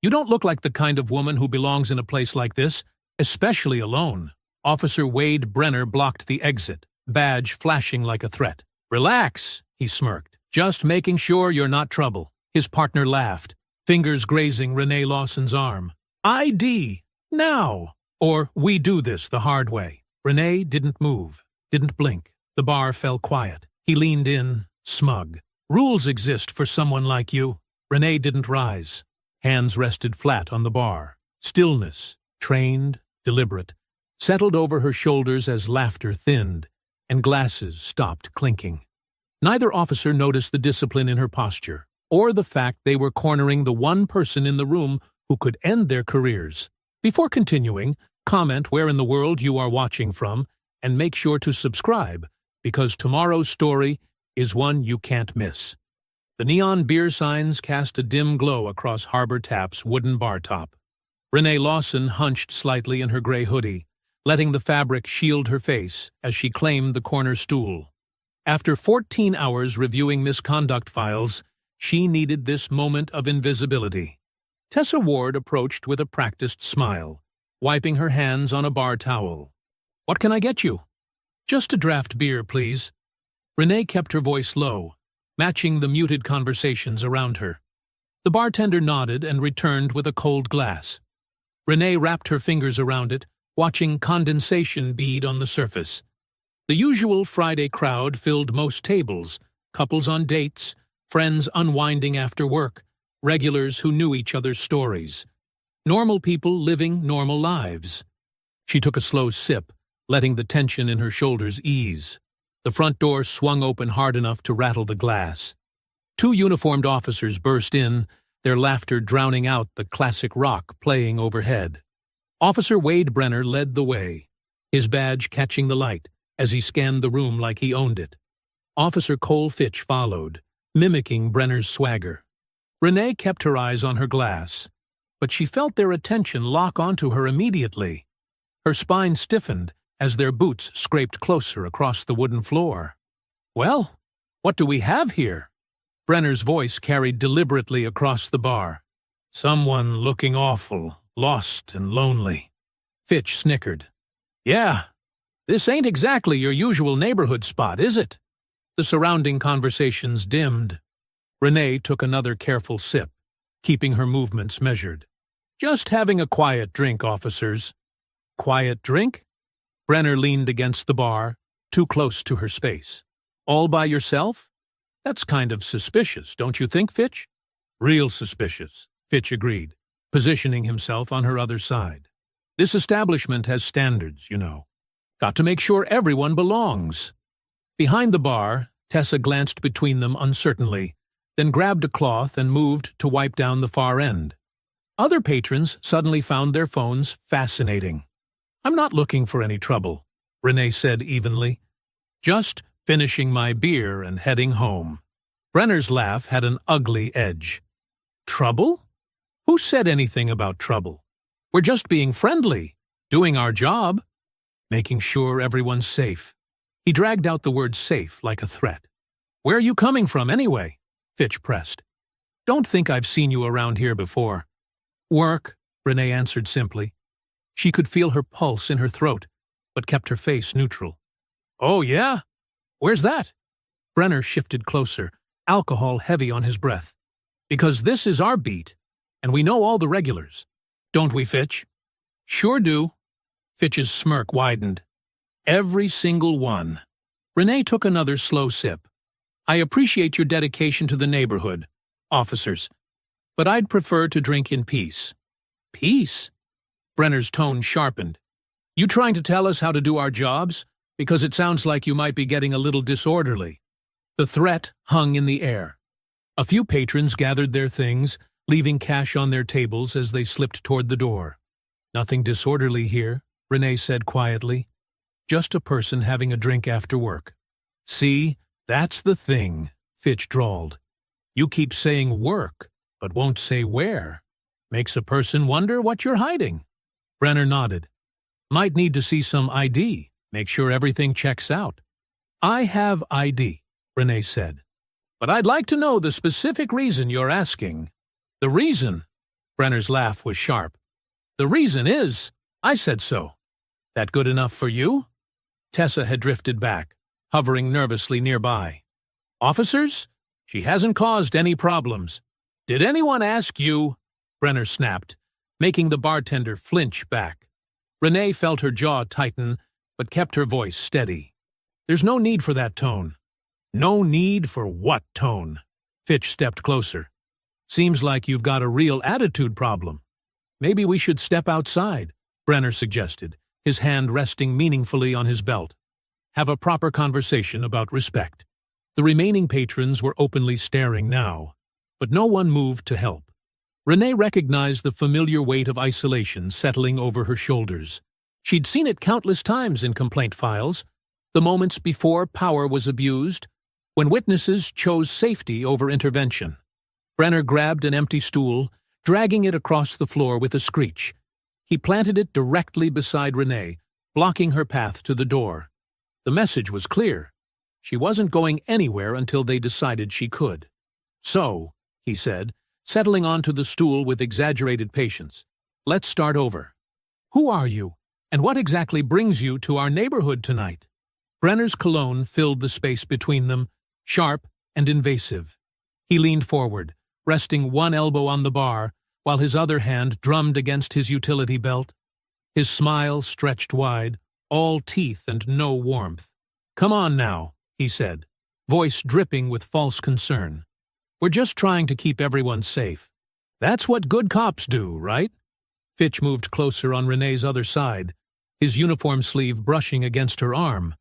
You don't look like the kind of woman who belongs in a place like this, especially alone. Officer Wade Brenner blocked the exit, badge flashing like a threat. Relax, he smirked. Just making sure you're not trouble. His partner laughed, fingers grazing Renee Lawson's arm. ID, now! Or we do this the hard way. Renee didn't move, didn't blink. The bar fell quiet. He leaned in, smug. Rules exist for someone like you. Renee didn't rise. Hands rested flat on the bar. Stillness, trained, deliberate, settled over her shoulders as laughter thinned, and glasses stopped clinking. Neither officer noticed the discipline in her posture, or the fact they were cornering the one person in the room who could end their careers. Before continuing, comment where in the world you are watching from, and make sure to subscribe, because tomorrow's story is one you can't miss. The neon beer signs cast a dim glow across Harbor Tap's wooden bar top. Renee Lawson hunched slightly in her gray hoodie, letting the fabric shield her face as she claimed the corner stool. After 14 hours reviewing misconduct files, she needed this moment of invisibility. Tessa Ward approached with a practiced smile, wiping her hands on a bar towel. "What can I get you?" "Just a draft beer, please." Renee kept her voice low, matching the muted conversations around her. The bartender nodded and returned with a cold glass. Renee wrapped her fingers around it, watching condensation bead on the surface. The usual Friday crowd filled most tables, couples on dates, friends unwinding after work, regulars who knew each other's stories. Normal people living normal lives. She took a slow sip, letting the tension in her shoulders ease. The front door swung open hard enough to rattle the glass. Two uniformed officers burst in, their laughter drowning out the classic rock playing overhead. Officer Wade Brenner led the way, his badge catching the light as he scanned the room like he owned it. Officer Cole Fitch followed, mimicking Brenner's swagger. Renee kept her eyes on her glass, but she felt their attention lock onto her immediately. Her spine stiffened as their boots scraped closer across the wooden floor. "Well, what do we have here?" Brenner's voice carried deliberately across the bar. "Someone looking awful, lost and lonely." Fitch snickered. "Yeah, this ain't exactly your usual neighborhood spot, is it?" The surrounding conversations dimmed. Renee took another careful sip, keeping her movements measured. "Just having a quiet drink, officers." "Quiet drink?" Brenner leaned against the bar, too close to her space. "All by yourself? That's kind of suspicious, don't you think, Fitch?" "Real suspicious," Fitch agreed, positioning himself on her other side. "This establishment has standards, you know. Got to make sure everyone belongs." Behind the bar, Tessa glanced between them uncertainly, then grabbed a cloth and moved to wipe down the far end. Other patrons suddenly found their phones fascinating. "I'm not looking for any trouble," Renee said evenly. "Just finishing my beer and heading home." Brenner's laugh had an ugly edge. "Trouble? Who said anything about trouble? We're just being friendly, doing our job, making sure everyone's safe." He dragged out the word safe like a threat. "Where are you coming from, anyway?" Fitch pressed. "Don't think I've seen you around here before." "Work," Renee answered simply. She could feel her pulse in her throat, but kept her face neutral. "Oh, yeah? Where's that?" Brenner shifted closer, alcohol heavy on his breath. "Because this is our beat, and we know all the regulars. Don't we, Fitch?" "Sure do." Fitch's smirk widened. "Every single one." Renee took another slow sip. "I appreciate your dedication to the neighborhood, officers, but I'd prefer to drink in peace." "Peace?" Brenner's tone sharpened. "You trying to tell us how to do our jobs? Because it sounds like you might be getting a little disorderly." The threat hung in the air. A few patrons gathered their things, leaving cash on their tables as they slipped toward the door. "Nothing disorderly here," Renee said quietly. "Just a person having a drink after work." "See, that's the thing," Fitch drawled. "You keep saying work, but won't say where. Makes a person wonder what you're hiding." Brenner nodded. "Might need to see some ID, make sure everything checks out." "I have ID," Renee said. "But I'd like to know the specific reason you're asking." "The reason?" Brenner's laugh was sharp. The reason is, I said so. That good enough for you? Tessa had drifted back, hovering nervously nearby. Officers? She hasn't caused any problems. Did anyone ask you? Brenner snapped, making the bartender flinch back. Renee felt her jaw tighten, but kept her voice steady. There's no need for that tone. No need for what tone? Fitch stepped closer. Seems like you've got a real attitude problem. Maybe we should step outside, Brenner suggested, his hand resting meaningfully on his belt. Have a proper conversation about respect. The remaining patrons were openly staring now, but no one moved to help. Renee recognized the familiar weight of isolation settling over her shoulders. She'd seen it countless times in complaint files, the moments before power was abused, when witnesses chose safety over intervention. Brenner grabbed an empty stool, dragging it across the floor with a screech. He planted it directly beside Renee, blocking her path to the door. The message was clear. She wasn't going anywhere until they decided she could. So, he said, settling onto the stool with exaggerated patience, let's start over. Who are you, and what exactly brings you to our neighborhood tonight? Brenner's cologne filled the space between them, sharp and invasive. He leaned forward, resting one elbow on the bar, while his other hand drummed against his utility belt. His smile stretched wide, all teeth and no warmth. Come on now, he said, voice dripping with false concern. We're just trying to keep everyone safe. That's what good cops do, right? Fitch moved closer on Renee's other side, his uniform sleeve brushing against her arm.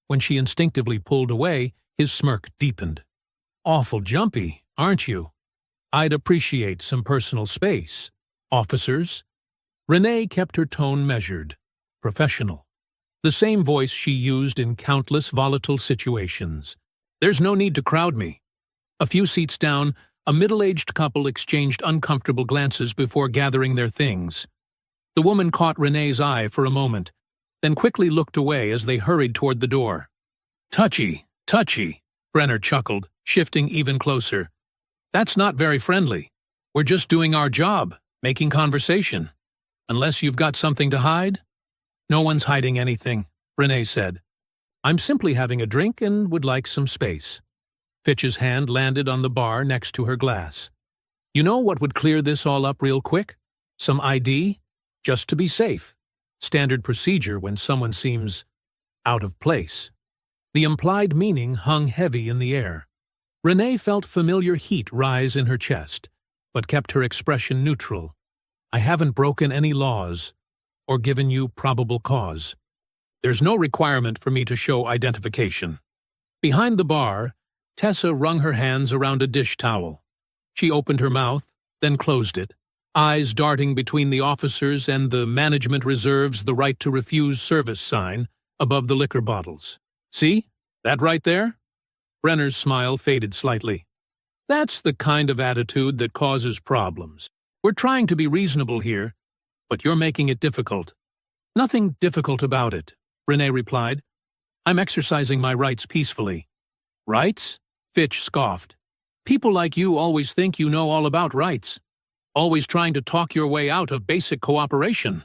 When she instinctively pulled away, his smirk deepened. Awful jumpy, aren't you? I'd appreciate some personal space. Officers? Renee kept her tone measured, professional. The same voice she used in countless volatile situations. There's no need to crowd me. A few seats down, a middle-aged couple exchanged uncomfortable glances before gathering their things. The woman caught Renee's eye for a moment, then quickly looked away as they hurried toward the door. Touchy, touchy, Brenner chuckled, shifting even closer. That's not very friendly. We're just doing our job, making conversation. Unless you've got something to hide? No one's hiding anything, Renee said. I'm simply having a drink and would like some space. Fitch's hand landed on the bar next to her glass. You know what would clear this all up real quick? Some ID? Just to be safe. Standard procedure when someone seems out of place. The implied meaning hung heavy in the air. Renee felt familiar heat rise in her chest, but kept her expression neutral. I haven't broken any laws or given you probable cause. There's no requirement for me to show identification. Behind the bar, Tessa wrung her hands around a dish towel. She opened her mouth, then closed it, eyes darting between the officers and the management reserves the right to refuse service sign above the liquor bottles. See? That right there? Brenner's smile faded slightly. That's the kind of attitude that causes problems. We're trying to be reasonable here, but you're making it difficult. Nothing difficult about it, Renee replied. I'm exercising my rights peacefully. Rights? Fitch scoffed. People like you always think you know all about rights. Always trying to talk your way out of basic cooperation.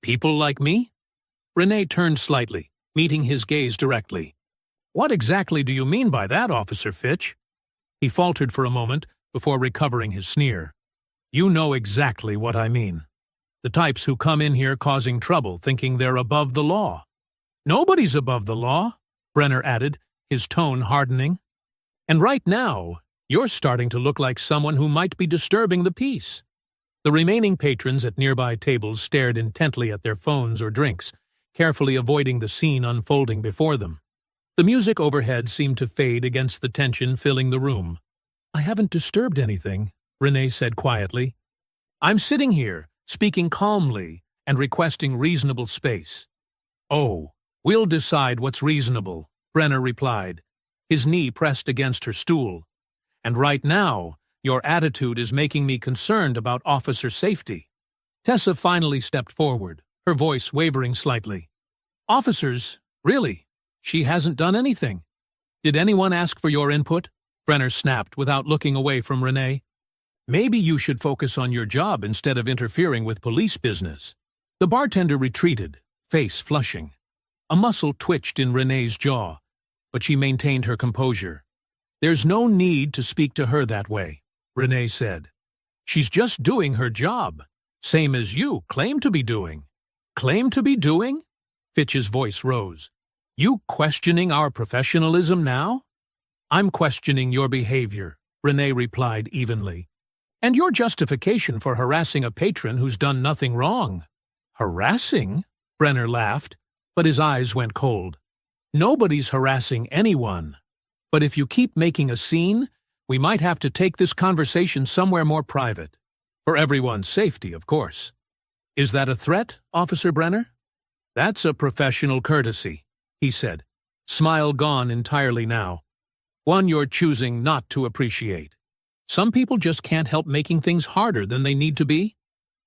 People like me? Renee turned slightly, meeting his gaze directly. What exactly do you mean by that, Officer Fitch? He faltered for a moment before recovering his sneer. You know exactly what I mean. The types who come in here causing trouble thinking they're above the law. Nobody's above the law, Brenner added, his tone hardening. And right now, you're starting to look like someone who might be disturbing the peace. The remaining patrons at nearby tables stared intently at their phones or drinks, carefully avoiding the scene unfolding before them. The music overhead seemed to fade against the tension filling the room. I haven't disturbed anything, Renee said quietly. I'm sitting here, speaking calmly and requesting reasonable space. Oh, we'll decide what's reasonable, Brenner replied, his knee pressed against her stool. And right now, your attitude is making me concerned about officer safety. Tessa finally stepped forward, her voice wavering slightly. Officers, really? She hasn't done anything. Did anyone ask for your input? Brenner snapped without looking away from Renee. Maybe you should focus on your job instead of interfering with police business. The bartender retreated, face flushing. A muscle twitched in Renee's jaw, but she maintained her composure. There's no need to speak to her that way, Renee said. She's just doing her job, same as you claim to be doing. Claim to be doing? Fitch's voice rose. You questioning our professionalism now? I'm questioning your behavior, Renee replied evenly. And your justification for harassing a patron who's done nothing wrong. Harassing? Brenner laughed, but his eyes went cold. Nobody's harassing anyone. But if you keep making a scene, we might have to take this conversation somewhere more private. For everyone's safety, of course. Is that a threat, Officer Brenner? That's a professional courtesy, he said, smile gone entirely now. One you're choosing not to appreciate. Some people just can't help making things harder than they need to be.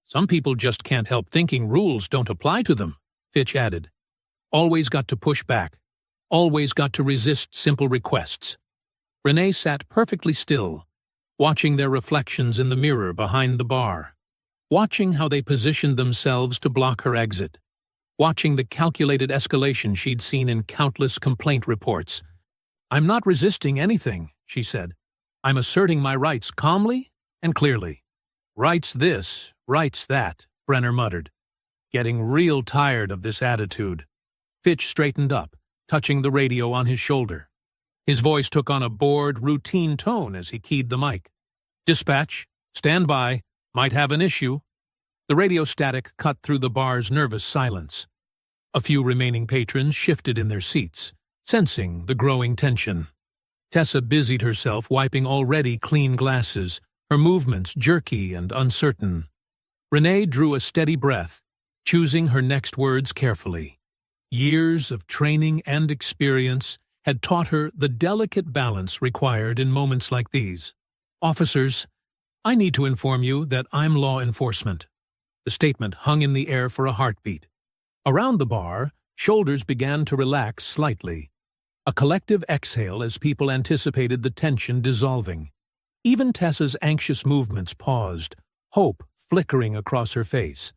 Some people just can't help thinking rules don't apply to them, Fitch added. Always got to push back. Always got to resist simple requests. Renee sat perfectly still, watching their reflections in the mirror behind the bar, watching how they positioned themselves to block her exit, watching the calculated escalation she'd seen in countless complaint reports. I'm not resisting anything, she said. I'm asserting my rights calmly and clearly. Rights this, rights that, Brenner muttered, getting real tired of this attitude. Fitch straightened up, touching the radio on his shoulder. His voice took on a bored, routine tone as he keyed the mic. Dispatch, stand by, might have an issue. The radio static cut through the bar's nervous silence. A few remaining patrons shifted in their seats, sensing the growing tension. Tessa busied herself wiping already clean glasses, her movements jerky and uncertain. Renee drew a steady breath, choosing her next words carefully. Years of training and experience had taught her the delicate balance required in moments like these. Officers, I need to inform you that I'm law enforcement. The statement hung in the air for a heartbeat. Around the bar, shoulders began to relax slightly. A collective exhale as people anticipated the tension dissolving. Even Tessa's anxious movements paused, hope flickering across her face.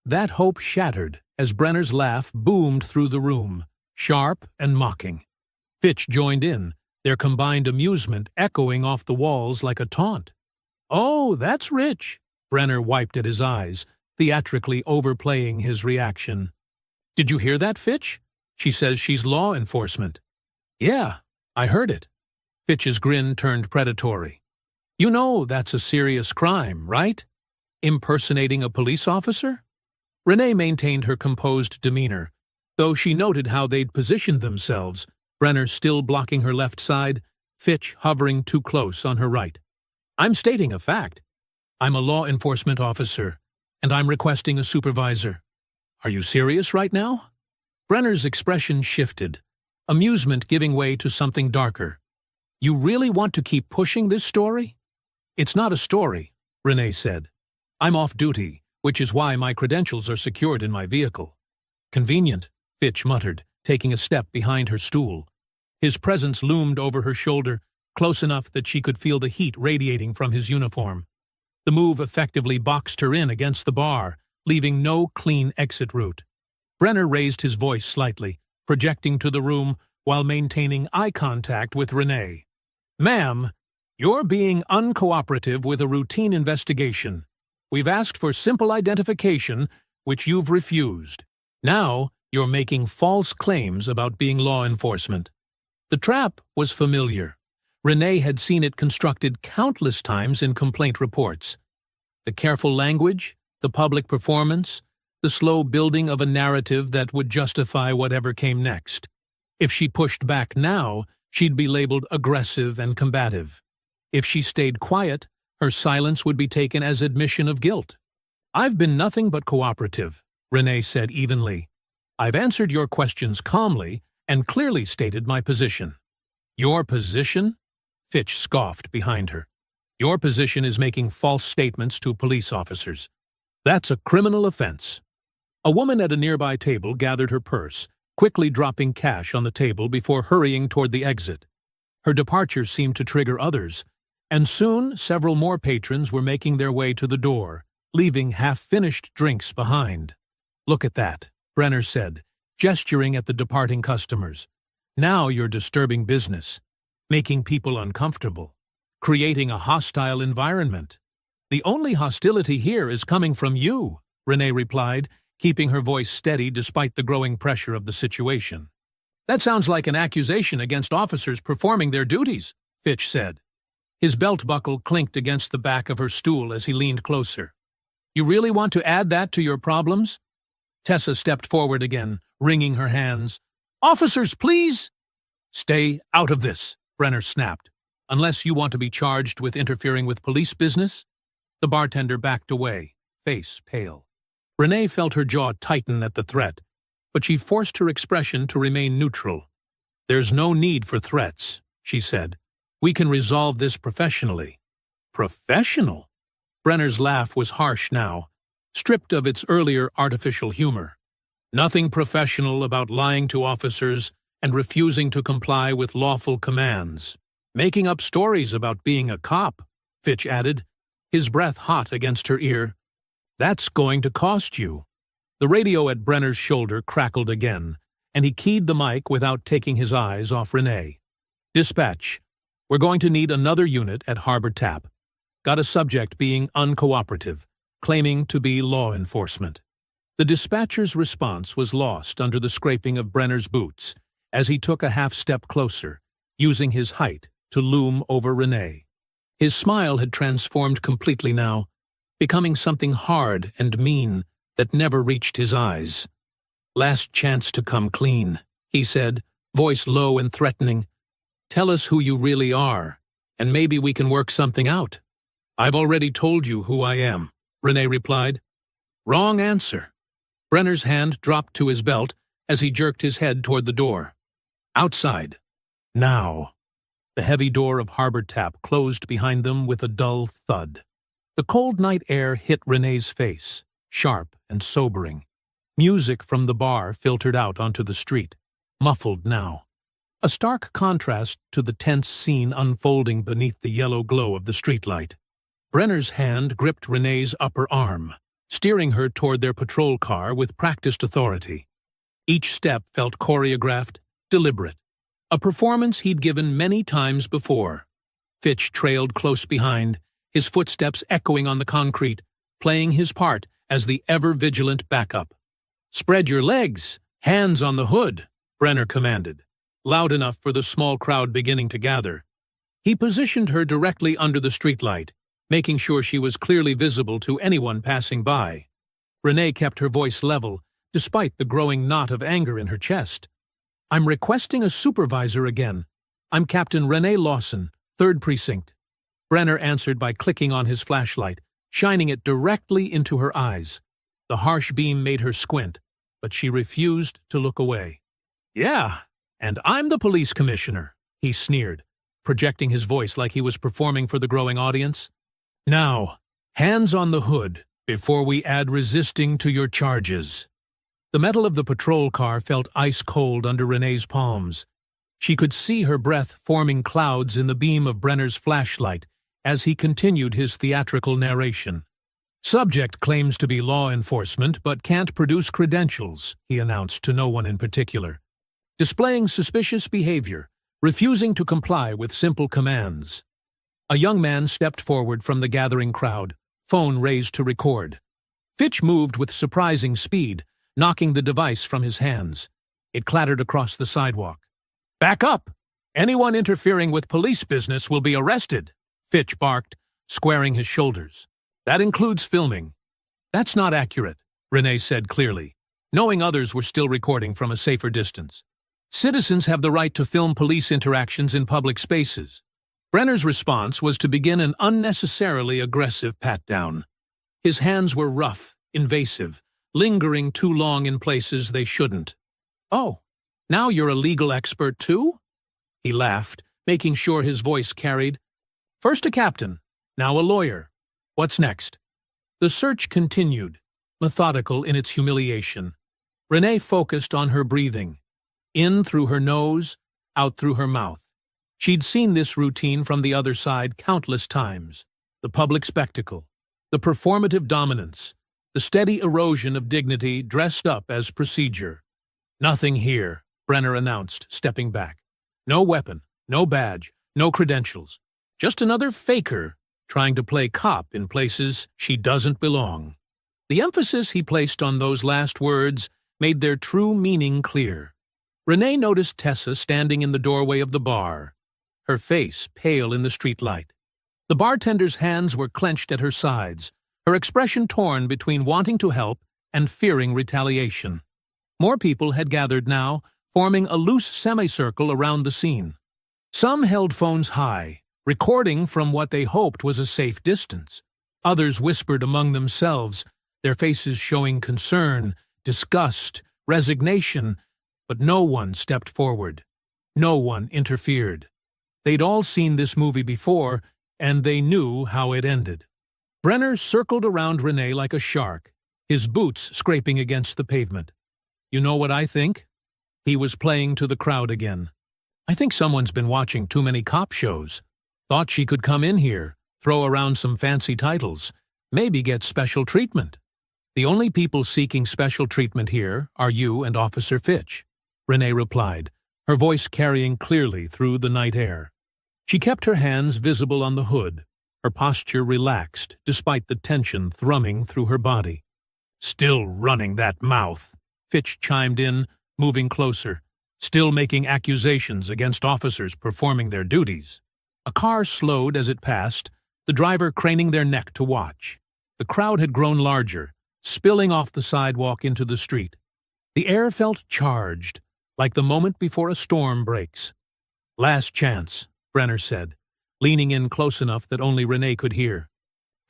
That hope shattered as Brenner's laugh boomed through the room, sharp and mocking. Fitch joined in, their combined amusement echoing off the walls like a taunt. Oh, that's rich. Brenner wiped at his eyes, theatrically overplaying his reaction. Did you hear that, Fitch? She says she's law enforcement. Yeah, I heard it. Fitch's grin turned predatory. You know that's a serious crime, right? Impersonating a police officer? Renee maintained her composed demeanor, though she noted how they'd positioned themselves, Brenner still blocking her left side, Fitch hovering too close on her right. I'm stating a fact. I'm a law enforcement officer, and I'm requesting a supervisor. Are you serious right now? Brenner's expression shifted, amusement giving way to something darker. You really want to keep pushing this story? It's not a story, Renee said. I'm off duty, which is why my credentials are secured in my vehicle. Convenient, Fitch muttered, taking a step behind her stool. His presence loomed over her shoulder, close enough that she could feel the heat radiating from his uniform. The move effectively boxed her in against the bar, leaving no clean exit route. Brenner raised his voice slightly, projecting to the room while maintaining eye contact with Renee. Ma'am, you're being uncooperative with a routine investigation. We've asked for simple identification, which you've refused. Now, you're making false claims about being law enforcement. The trap was familiar. Renee had seen it constructed countless times in complaint reports. The careful language, the public performance, the slow building of a narrative that would justify whatever came next. If she pushed back now, she'd be labeled aggressive and combative. If she stayed quiet, her silence would be taken as admission of guilt. I've been nothing but cooperative, Renee said evenly. I've answered your questions calmly and clearly stated my position. Your position? Fitch scoffed behind her. Your position is making false statements to police officers. That's a criminal offense. A woman at a nearby table gathered her purse, quickly dropping cash on the table before hurrying toward the exit. Her departure seemed to trigger others, And soon several more patrons were making their way to the door, leaving half-finished drinks behind. "Look at that," Brenner said, gesturing at the departing customers. "Now you're disturbing business, making people uncomfortable, creating a hostile environment." "The only hostility here is coming from you," Renee replied, keeping her voice steady despite the growing pressure of the situation. "That sounds like an accusation against officers performing their duties," Fitch said. His belt buckle clinked against the back of her stool as he leaned closer. "You really want to add that to your problems?" Tessa stepped forward again, wringing her hands. "Officers, please!" "Stay out of this," Brenner snapped, "unless you want to be charged with interfering with police business." The bartender backed away, face pale. Renee felt her jaw tighten at the threat, but she forced her expression to remain neutral. "There's no need for threats," she said. "We can resolve this professionally." "Professional?" Brenner's laugh was harsh now, stripped of its earlier artificial humor. "Nothing professional about lying to officers and refusing to comply with lawful commands. Making up stories about being a cop," Fitch added, his breath hot against her ear. "That's going to cost you." The radio at Brenner's shoulder crackled again, and he keyed the mic without taking his eyes off Renee. "Dispatch. We're going to need another unit at Harbor Tap. Got a subject being uncooperative, claiming to be law enforcement." The dispatcher's response was lost under the scraping of Brenner's boots as he took a half-step closer, using his height to loom over Renee. His smile had transformed completely now, becoming something hard and mean that never reached his eyes. "Last chance to come clean," he said, voice low and threatening. "Tell us who you really are, and maybe we can work something out." "I've already told you who I am," Renee replied. "Wrong answer." Brenner's hand dropped to his belt as he jerked his head toward the door. "Outside. Now." The heavy door of Harbor Tap closed behind them with a dull thud. The cold night air hit Renee's face, sharp and sobering. Music from the bar filtered out onto the street, muffled now. A stark contrast to the tense scene unfolding beneath the yellow glow of the streetlight. Brenner's hand gripped Renee's upper arm, steering her toward their patrol car with practiced authority. Each step felt choreographed, deliberate, a performance he'd given many times before. Fitch trailed close behind, his footsteps echoing on the concrete, playing his part as the ever-vigilant backup. "Spread your legs, hands on the hood," Brenner commanded, loud enough for the small crowd beginning to gather. He positioned her directly under the streetlight, making sure she was clearly visible to anyone passing by. Renee kept her voice level, despite the growing knot of anger in her chest. "I'm requesting a supervisor again. I'm Captain Renee Lawson, 3rd Precinct." Brenner answered by clicking on his flashlight, shining it directly into her eyes. The harsh beam made her squint, but she refused to look away. "Yeah, and I'm the police commissioner," he sneered, projecting his voice like he was performing for the growing audience. "Now, hands on the hood before we add resisting to your charges." The metal of the patrol car felt ice-cold under Renee's palms. She could see her breath forming clouds in the beam of Brenner's flashlight as he continued his theatrical narration. "Subject claims to be law enforcement but can't produce credentials," he announced to no one in particular. "Displaying suspicious behavior, refusing to comply with simple commands." A young man stepped forward from the gathering crowd, phone raised to record. Fitch moved with surprising speed, knocking the device from his hands. It clattered across the sidewalk. "Back up! Anyone interfering with police business will be arrested," Fitch barked, squaring his shoulders. "That includes filming." "That's not accurate," Renee said clearly, knowing others were still recording from a safer distance. "Citizens have the right to film police interactions in public spaces." Brenner's response was to begin an unnecessarily aggressive pat-down. His hands were rough, invasive, lingering too long in places they shouldn't. "Oh, now you're a legal expert too?" He laughed, making sure his voice carried. "First a captain, now a lawyer. What's next?" The search continued, methodical in its humiliation. Renee focused on her breathing, in through her nose, out through her mouth. She'd seen this routine from the other side countless times. The public spectacle, the performative dominance, the steady erosion of dignity dressed up as procedure. "Nothing here," Brenner announced, stepping back. "No weapon, no badge, no credentials. Just another faker trying to play cop in places she doesn't belong." The emphasis he placed on those last words made their true meaning clear. Renee noticed Tessa standing in the doorway of the bar, her face pale in the streetlight. The bartender's hands were clenched at her sides, her expression torn between wanting to help and fearing retaliation. More people had gathered now, forming a loose semicircle around the scene. Some held phones high, recording from what they hoped was a safe distance. Others whispered among themselves, their faces showing concern, disgust, resignation, but no one stepped forward. No one interfered. They'd all seen this movie before, and they knew how it ended. Brenner circled around Renee like a shark, his boots scraping against the pavement. "You know what I think?" He was playing to the crowd again. "I think someone's been watching too many cop shows. Thought she could come in here, throw around some fancy titles, maybe get special treatment. The only people seeking special treatment here are you and Officer Fitch," Renee replied, her voice carrying clearly through the night air. She kept her hands visible on the hood, her posture relaxed despite the tension thrumming through her body. "Still running that mouth," Fitch chimed in, moving closer, "still making accusations against officers performing their duties." A car slowed as it passed, the driver craning their neck to watch. The crowd had grown larger, spilling off the sidewalk into the street. The air felt charged, like the moment before a storm breaks. "Last chance," Brenner said, leaning in close enough that only Renee could hear.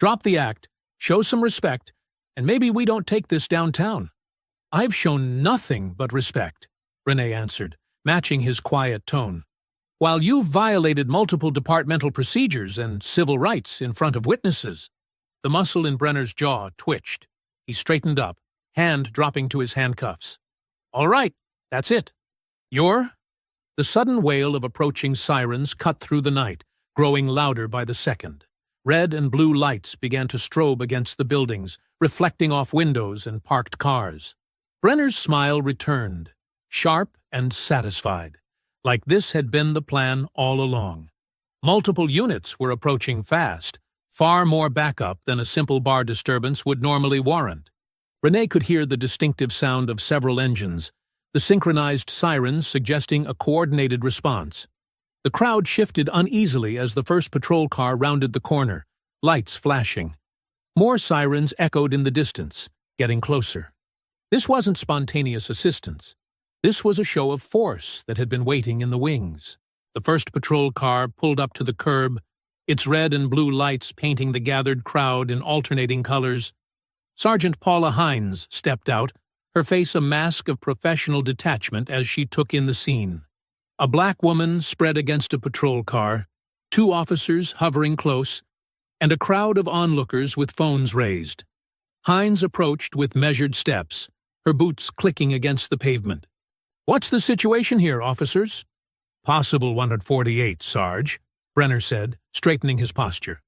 "Drop the act, show some respect, and maybe we don't take this downtown." "I've shown nothing but respect," Renee answered, matching his quiet tone. "While you've violated multiple departmental procedures and civil rights in front of witnesses." The muscle in Brenner's jaw twitched. He straightened up, hand dropping to his handcuffs. "All right, that's it. You're—" The sudden wail of approaching sirens cut through the night, growing louder by the second. Red and blue lights began to strobe against the buildings, reflecting off windows and parked cars. Brenner's smile returned, sharp and satisfied, like this had been the plan all along. Multiple units were approaching fast, far more backup than a simple bar disturbance would normally warrant. Renee could hear the distinctive sound of several engines, the synchronized sirens suggesting a coordinated response. The crowd shifted uneasily as the first patrol car rounded the corner, lights flashing. More sirens echoed in the distance, getting closer. This wasn't spontaneous assistance. This was a show of force that had been waiting in the wings. The first patrol car pulled up to the curb, its red and blue lights painting the gathered crowd in alternating colors. Sergeant Paula Hines stepped out, her face a mask of professional detachment as she took in the scene. A black woman spread against a patrol car, 2 officers hovering close, and a crowd of onlookers with phones raised. Hines approached with measured steps, her boots clicking against the pavement. "What's the situation here, officers?" "Possible 148, Sarge," Brenner said, straightening his posture.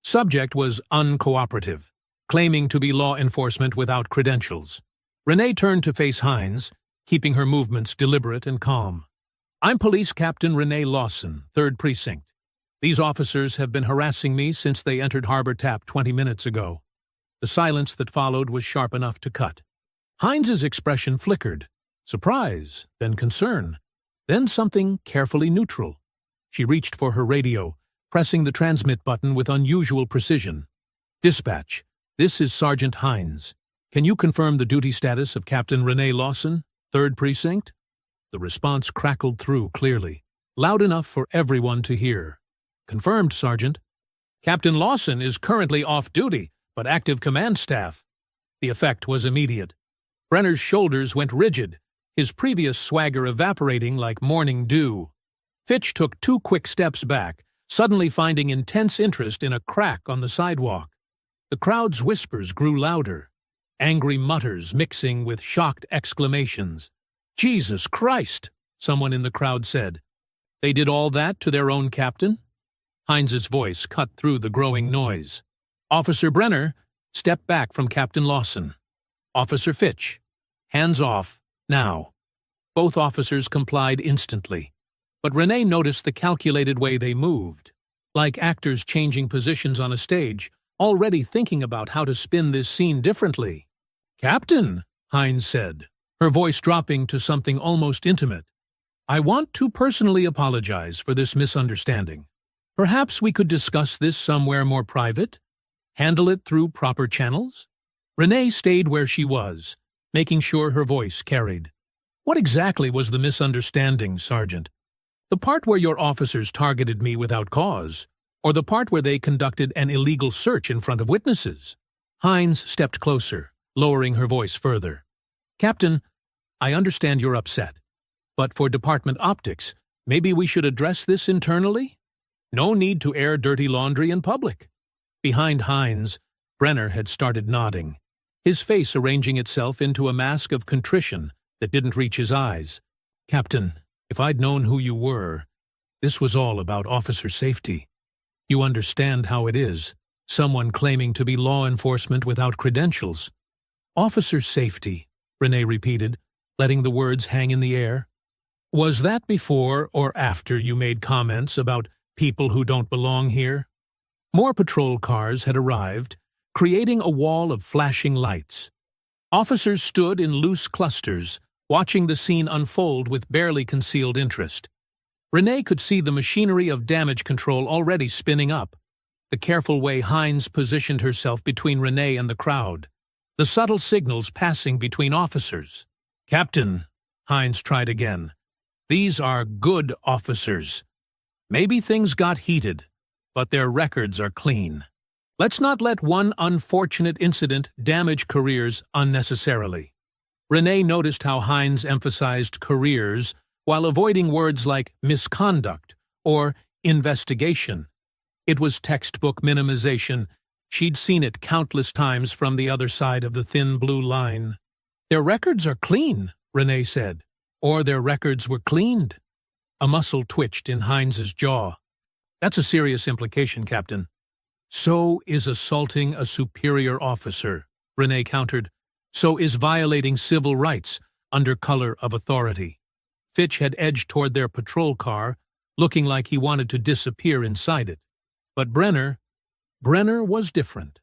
Subject was uncooperative, claiming to be law enforcement without credentials. Renee turned to face Hines, keeping her movements deliberate and calm. "I'm Police Captain Renee Lawson, 3rd Precinct. These officers have been harassing me since they entered Harbor Tap 20 minutes ago." The silence that followed was sharp enough to cut. Hines's expression flickered, surprise, then concern, then something carefully neutral. She reached for her radio, pressing the transmit button with unusual precision. "Dispatch, this is Sergeant Hines. Can you confirm the duty status of Captain Renee Lawson, 3rd Precinct?" The response crackled through clearly, loud enough for everyone to hear. "Confirmed, Sergeant. Captain Lawson is currently off duty, but active command staff." The effect was immediate. Brenner's shoulders went rigid, his previous swagger evaporating like morning dew. Fitch took 2 quick steps back, suddenly finding intense interest in a crack on the sidewalk. The crowd's whispers grew louder, angry mutters mixing with shocked exclamations. "Jesus Christ!" someone in the crowd said. They did all that to their own captain? Heinz's voice cut through the growing noise. Officer Brenner, step back from Captain Lawson. Officer Fitch, hands off, now. Both officers complied instantly, but Renee noticed the calculated way they moved, like actors changing positions on a stage, already thinking about how to spin this scene differently. Captain, Heinz said, her voice dropping to something almost intimate, I want to personally apologize for this misunderstanding. Perhaps we could discuss this somewhere more private? Handle it through proper channels? Renee stayed where she was, making sure her voice carried. What exactly was the misunderstanding, Sergeant? The part where your officers targeted me without cause, or the part where they conducted an illegal search in front of witnesses? Heinz stepped closer, lowering her voice further. Captain, I understand you're upset, but for department optics, maybe we should address this internally? No need to air dirty laundry in public. Behind Heinz, Brenner had started nodding, his face arranging itself into a mask of contrition that didn't reach his eyes. Captain, if I'd known who you were, this was all about officer safety. You understand how it is, someone claiming to be law enforcement without credentials. Officer safety, Renee repeated, letting the words hang in the air. Was that before or after you made comments about people who don't belong here? More patrol cars had arrived, creating a wall of flashing lights. Officers stood in loose clusters, watching the scene unfold with barely concealed interest. Renee could see the machinery of damage control already spinning up, the careful way Heinz positioned herself between Renee and the crowd, the subtle signals passing between officers. Captain, Heinz tried again, these are good officers. Maybe things got heated, but their records are clean. Let's not let one unfortunate incident damage careers unnecessarily. Renee noticed how Heinz emphasized careers while avoiding words like misconduct or investigation. It was textbook minimization. She'd seen it countless times from the other side of the thin blue line. Their records are clean, Renee said, or their records were cleaned. A muscle twitched in Heinz's jaw. That's a serious implication, Captain. So is assaulting a superior officer, Renee countered. So is violating civil rights under color of authority. Fitch had edged toward their patrol car, looking like he wanted to disappear inside it. But Brenner was different.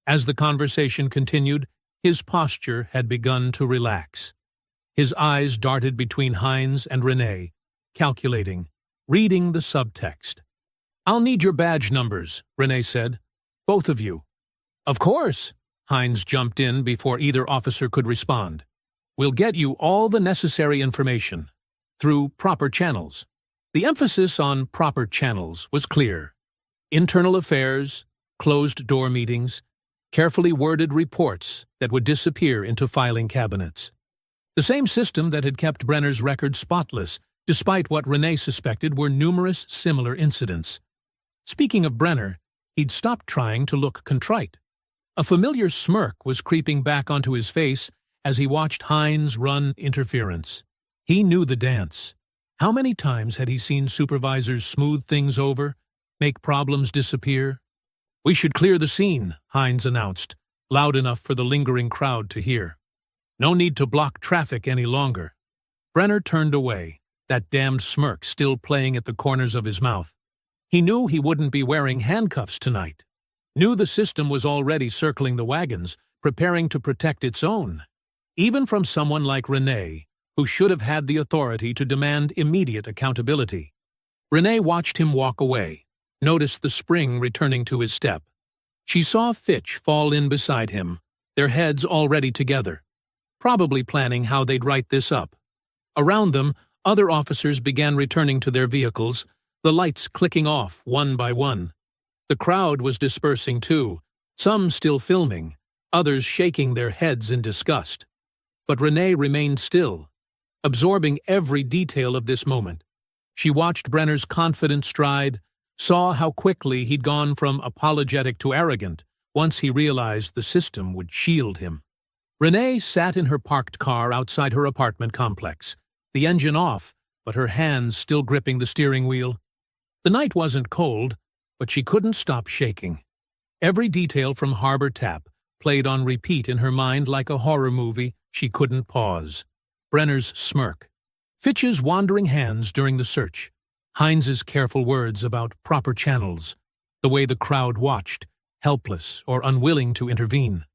As the conversation continued, his posture had begun to relax. His eyes darted between Heinz and Renee, calculating, reading the subtext. I'll need your badge numbers, Renee said. Both of you. Of course, Heinz jumped in before either officer could respond. We'll get you all the necessary information, through proper channels. The emphasis on proper channels was clear. Internal affairs, closed-door meetings, carefully worded reports that would disappear into filing cabinets. The same system that had kept Brenner's record spotless, despite what Renee suspected were numerous similar incidents. Speaking of Brenner, he'd stopped trying to look contrite. A familiar smirk was creeping back onto his face as he watched Heinz run interference. He knew the dance. How many times had he seen supervisors smooth things over, make problems disappear? We should clear the scene, Heinz announced, loud enough for the lingering crowd to hear. No need to block traffic any longer. Brenner turned away, that damned smirk still playing at the corners of his mouth. He knew he wouldn't be wearing handcuffs tonight. Knew the system was already circling the wagons, preparing to protect its own. Even from someone like Renee, who should have had the authority to demand immediate accountability. Renee watched him walk away, noticed the spring returning to his step. She saw Fitch fall in beside him, their heads already together, probably planning how they'd write this up. Around them, other officers began returning to their vehicles, the lights clicking off one by one. The crowd was dispersing too, some still filming, others shaking their heads in disgust. But Renee remained still, absorbing every detail of this moment. She watched Brenner's confident stride, saw how quickly he'd gone from apologetic to arrogant once he realized the system would shield him. Renee sat in her parked car outside her apartment complex, the engine off, but her hands still gripping the steering wheel. The night wasn't cold, but she couldn't stop shaking. Every detail from Harbor Tap played on repeat in her mind like a horror movie. She couldn't pause. Brenner's smirk, Fitch's wandering hands during the search, Heinz's careful words about proper channels, the way the crowd watched, helpless or unwilling to intervene.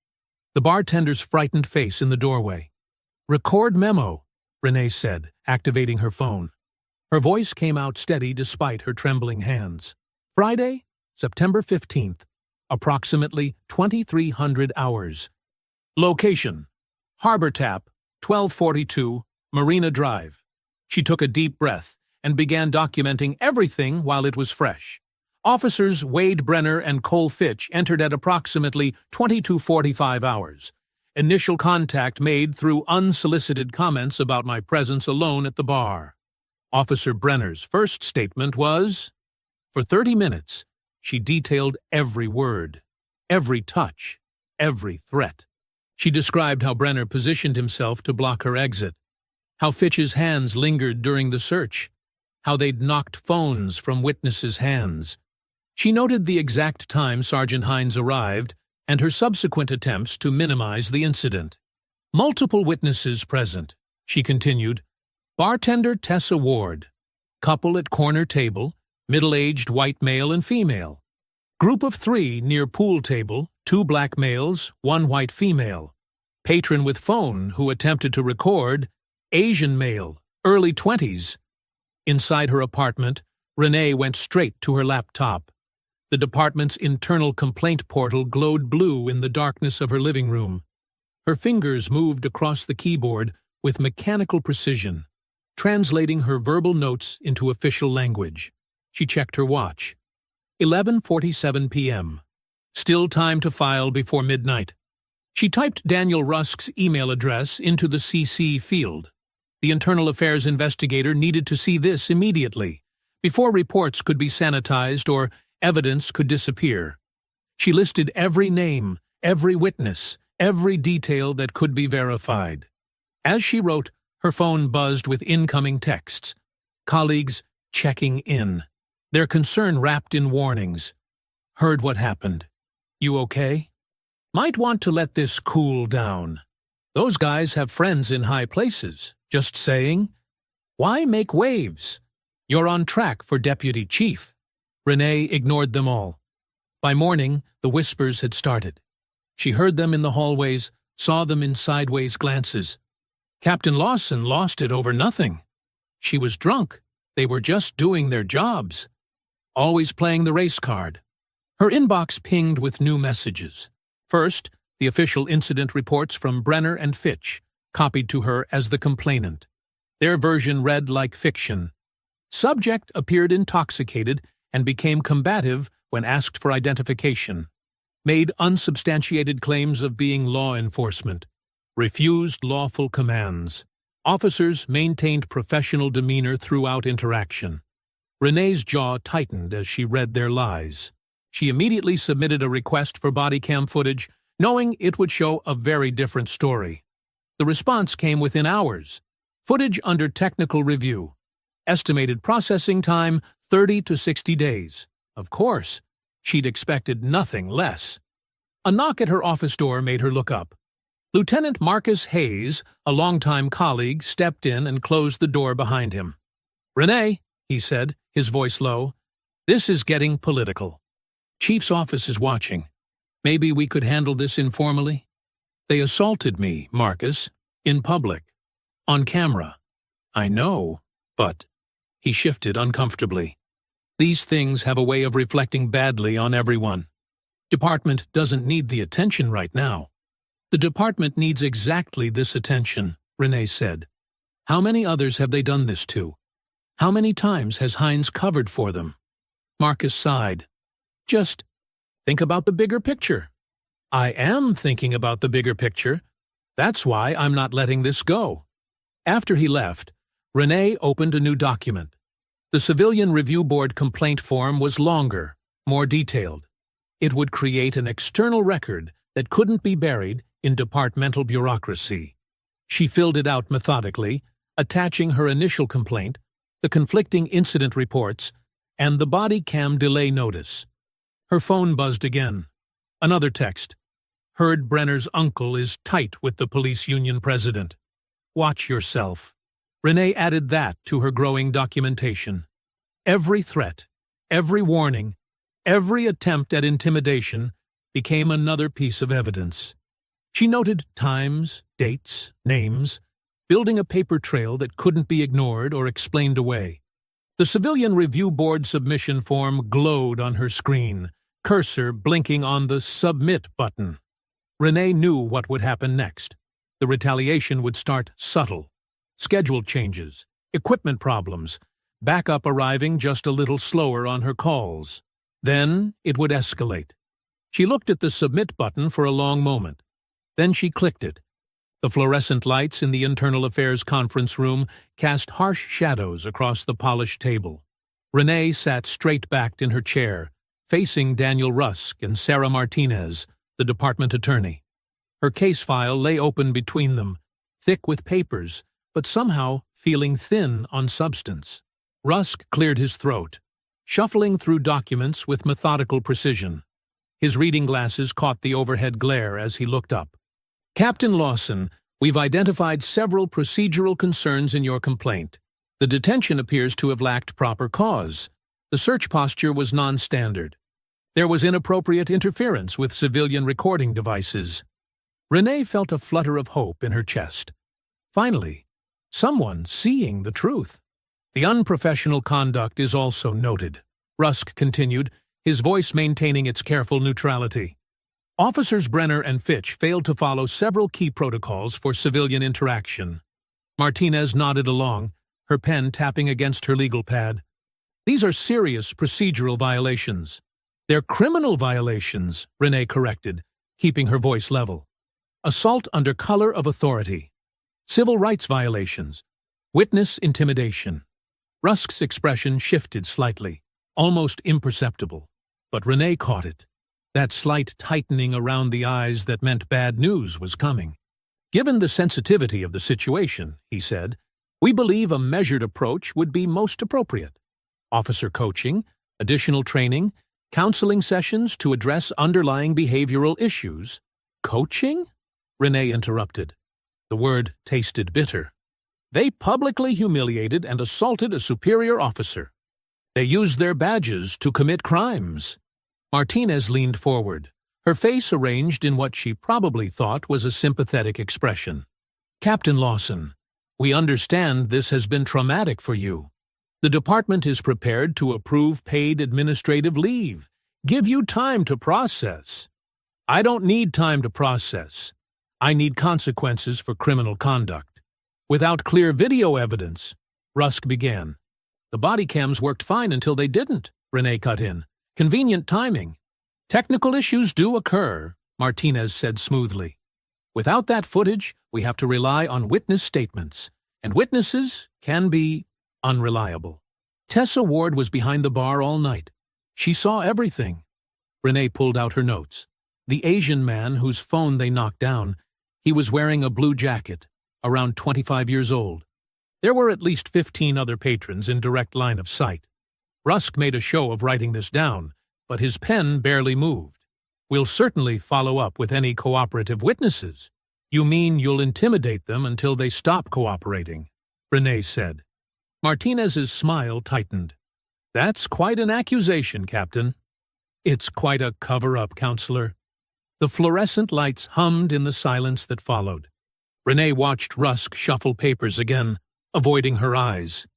The bartender's frightened face in the doorway. "Record memo," Renee said, activating her phone. Her voice came out steady despite her trembling hands. Friday, September 15th, approximately 2300 hours. Location: Harbor Tap, 1242, Marina Drive. She took a deep breath and began documenting everything while it was fresh. Officers Wade Brenner and Cole Fitch entered at approximately 22:45 hours. Initial contact made through unsolicited comments about my presence alone at the bar. Officer Brenner's first statement was, for 30 minutes, she detailed every word, every touch, every threat. She described how Brenner positioned himself to block her exit, how Fitch's hands lingered during the search, how they'd knocked phones from witnesses' hands. She noted the exact time Sergeant Hines arrived and her subsequent attempts to minimize the incident. Multiple witnesses present, she continued. Bartender Tessa Ward. Couple at corner table, middle-aged white male and female. Group of 3 near pool table, 2 black males, 1 white female. Patron with phone who attempted to record, Asian male, early 20s. Inside her apartment, Renee went straight to her laptop. The department's internal complaint portal glowed blue in the darkness of her living room. Her fingers moved across the keyboard with mechanical precision, translating her verbal notes into official language. She checked her watch. 11:47 p.m. Still time to file before midnight. She typed Daniel Rusk's email address into the CC field. The Internal Affairs investigator needed to see this immediately, before reports could be sanitized or evidence could disappear. She listed every name, every witness, every detail that could be verified. As she wrote, her phone buzzed with incoming texts. Colleagues checking in, their concern wrapped in warnings. Heard what happened. You okay? Might want to let this cool down. Those guys have friends in high places. Just saying. Why make waves? You're on track for deputy chief. Renee ignored them all. By morning, the whispers had started. She heard them in the hallways, saw them in sideways glances. Captain Lawson lost it over nothing. She was drunk. They were just doing their jobs. Always playing the race card. Her inbox pinged with new messages. First, the official incident reports from Brenner and Fitch, copied to her as the complainant. Their version read like fiction. Subject appeared intoxicated and became combative when asked for identification. Made unsubstantiated claims of being law enforcement. Refused lawful commands. Officers maintained professional demeanor throughout interaction. Renee's jaw tightened as she read their lies. She immediately submitted a request for body cam footage, knowing it would show a very different story. The response came within hours. Footage under technical review. Estimated processing time, 30 to 60 days. Of course, she'd expected nothing less. A knock at her office door made her look up. Lieutenant Marcus Hayes, a longtime colleague, stepped in and closed the door behind him. "Renee," he said, his voice low, "this is getting political. Chief's office is watching. Maybe we could handle this informally? They assaulted me, Marcus, in public, on camera. I know, but..." He shifted uncomfortably. "These things have a way of reflecting badly on everyone. Department doesn't need the attention right now." "The department needs exactly this attention," Renee said. "How many others have they done this to? How many times has Hines covered for them?" Marcus sighed. "Just think about the bigger picture." "I am thinking about the bigger picture. That's why I'm not letting this go." After he left, Renee opened a new document. The Civilian Review Board complaint form was longer, more detailed. It would create an external record that couldn't be buried in departmental bureaucracy. She filled it out methodically, attaching her initial complaint, the conflicting incident reports, and the body cam delay notice. Her phone buzzed again. Another text. Heard Brenner's uncle is tight with the police union president. Watch yourself. Renee added that to her growing documentation. Every threat, every warning, every attempt at intimidation became another piece of evidence. She noted times, dates, names, building a paper trail that couldn't be ignored or explained away. The Civilian Review Board submission form glowed on her screen, cursor blinking on the Submit button. Renee knew what would happen next. The retaliation would start subtle. Schedule changes, equipment problems, backup arriving just a little slower on her calls. Then it would escalate. She looked at the Submit button for a long moment. Then she clicked it. The fluorescent lights in the Internal Affairs conference room cast harsh shadows across the polished table. Renee sat straight-backed in her chair, facing Daniel Rusk and Sarah Martinez, the department attorney. Her case file lay open between them, thick with papers, but somehow feeling thin on substance. Rusk cleared his throat, shuffling through documents with methodical precision. His reading glasses caught the overhead glare as he looked up. Captain Lawson, we've identified several procedural concerns in your complaint. The detention appears to have lacked proper cause. The search posture was non-standard. There was inappropriate interference with civilian recording devices. Renee felt a flutter of hope in her chest. Finally, someone seeing the truth. The unprofessional conduct is also noted, Rusk continued, his voice maintaining its careful neutrality. Officers Brenner and Fitch failed to follow several key protocols for civilian interaction. Martinez nodded along, her pen tapping against her legal pad. These are serious procedural violations. They're criminal violations, Renee corrected, keeping her voice level. Assault under color of authority. Civil rights violations. Witness intimidation. Rusk's expression shifted slightly, almost imperceptible. But Renee caught it. That slight tightening around the eyes that meant bad news was coming. Given the sensitivity of the situation, he said, we believe a measured approach would be most appropriate. Officer coaching, additional training, counseling sessions to address underlying behavioral issues. Coaching? Renee interrupted. The word tasted bitter. They publicly humiliated and assaulted a superior officer. They used their badges to commit crimes. Martinez leaned forward, her face arranged in what she probably thought was a sympathetic expression. Captain Lawson, we understand this has been traumatic for you. The department is prepared to approve paid administrative leave, give you time to process. I don't need time to process. I need consequences for criminal conduct. Without clear video evidence, Rusk began. The body cams worked fine until they didn't, Renee cut in. Convenient timing. Technical issues do occur, Martinez said smoothly. Without that footage, we have to rely on witness statements, and witnesses can be unreliable. Tessa Ward was behind the bar all night. She saw everything. Renee pulled out her notes. The Asian man whose phone they knocked down, he was wearing a blue jacket, around 25 years old. There were at least 15 other patrons in direct line of sight. Rusk made a show of writing this down, but his pen barely moved. We'll certainly follow up with any cooperative witnesses. You mean you'll intimidate them until they stop cooperating? Renee said. Martinez's smile tightened. That's quite an accusation, Captain. It's quite a cover-up, Counselor. The fluorescent lights hummed in the silence that followed. Renee watched Rusk shuffle papers again, avoiding her eyes.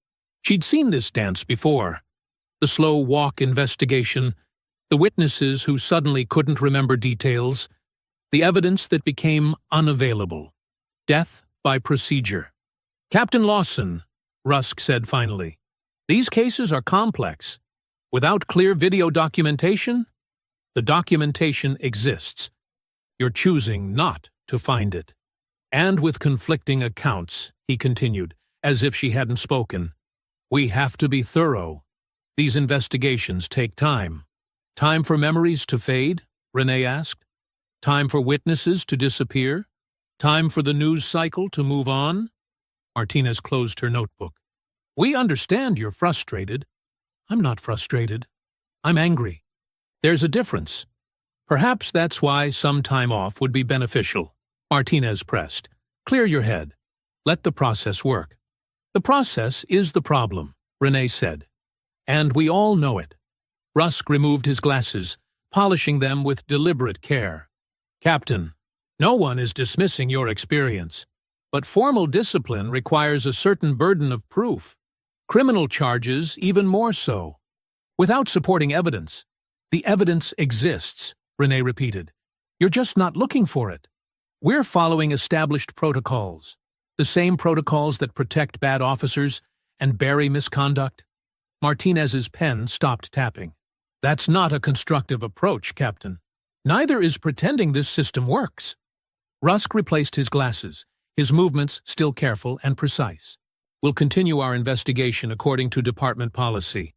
She'd seen this dance before. The slow walk investigation, the witnesses who suddenly couldn't remember details, the evidence that became unavailable. Death by procedure. Captain Lawson, Rusk said finally, these cases are complex. Without clear video documentation, the documentation exists. You're choosing not to find it. And with conflicting accounts, he continued, as if she hadn't spoken. We have to be thorough. These investigations take time. Time for memories to fade? Renee asked. Time for witnesses to disappear? Time for the news cycle to move on? Martinez closed her notebook. We understand you're frustrated. I'm not frustrated. I'm angry. There's a difference. Perhaps that's why some time off would be beneficial. Martinez pressed. Clear your head. Let the process work. The process is the problem, Renee said. And we all know it. Rusk removed his glasses, polishing them with deliberate care. Captain, no one is dismissing your experience, but formal discipline requires a certain burden of proof. Criminal charges even more so. Without supporting evidence. The evidence exists, Renee repeated. You're just not looking for it. We're following established protocols, the same protocols that protect bad officers and bury misconduct. Martinez's pen stopped tapping. That's not a constructive approach, Captain. Neither is pretending this system works. Rusk replaced his glasses, his movements still careful and precise. We'll continue our investigation according to department policy.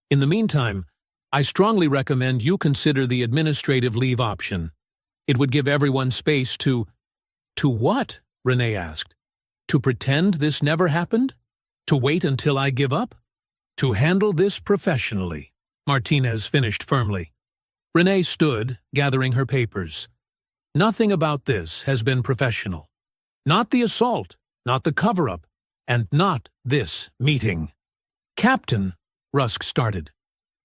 In the meantime, I strongly recommend you consider the administrative leave option. It would give everyone space to... To what? Renee asked. To pretend this never happened? To wait until I give up? To handle this professionally, Martinez finished firmly. Renee stood, gathering her papers. Nothing about this has been professional. Not the assault, not the cover-up, and not this meeting. Captain, Rusk started.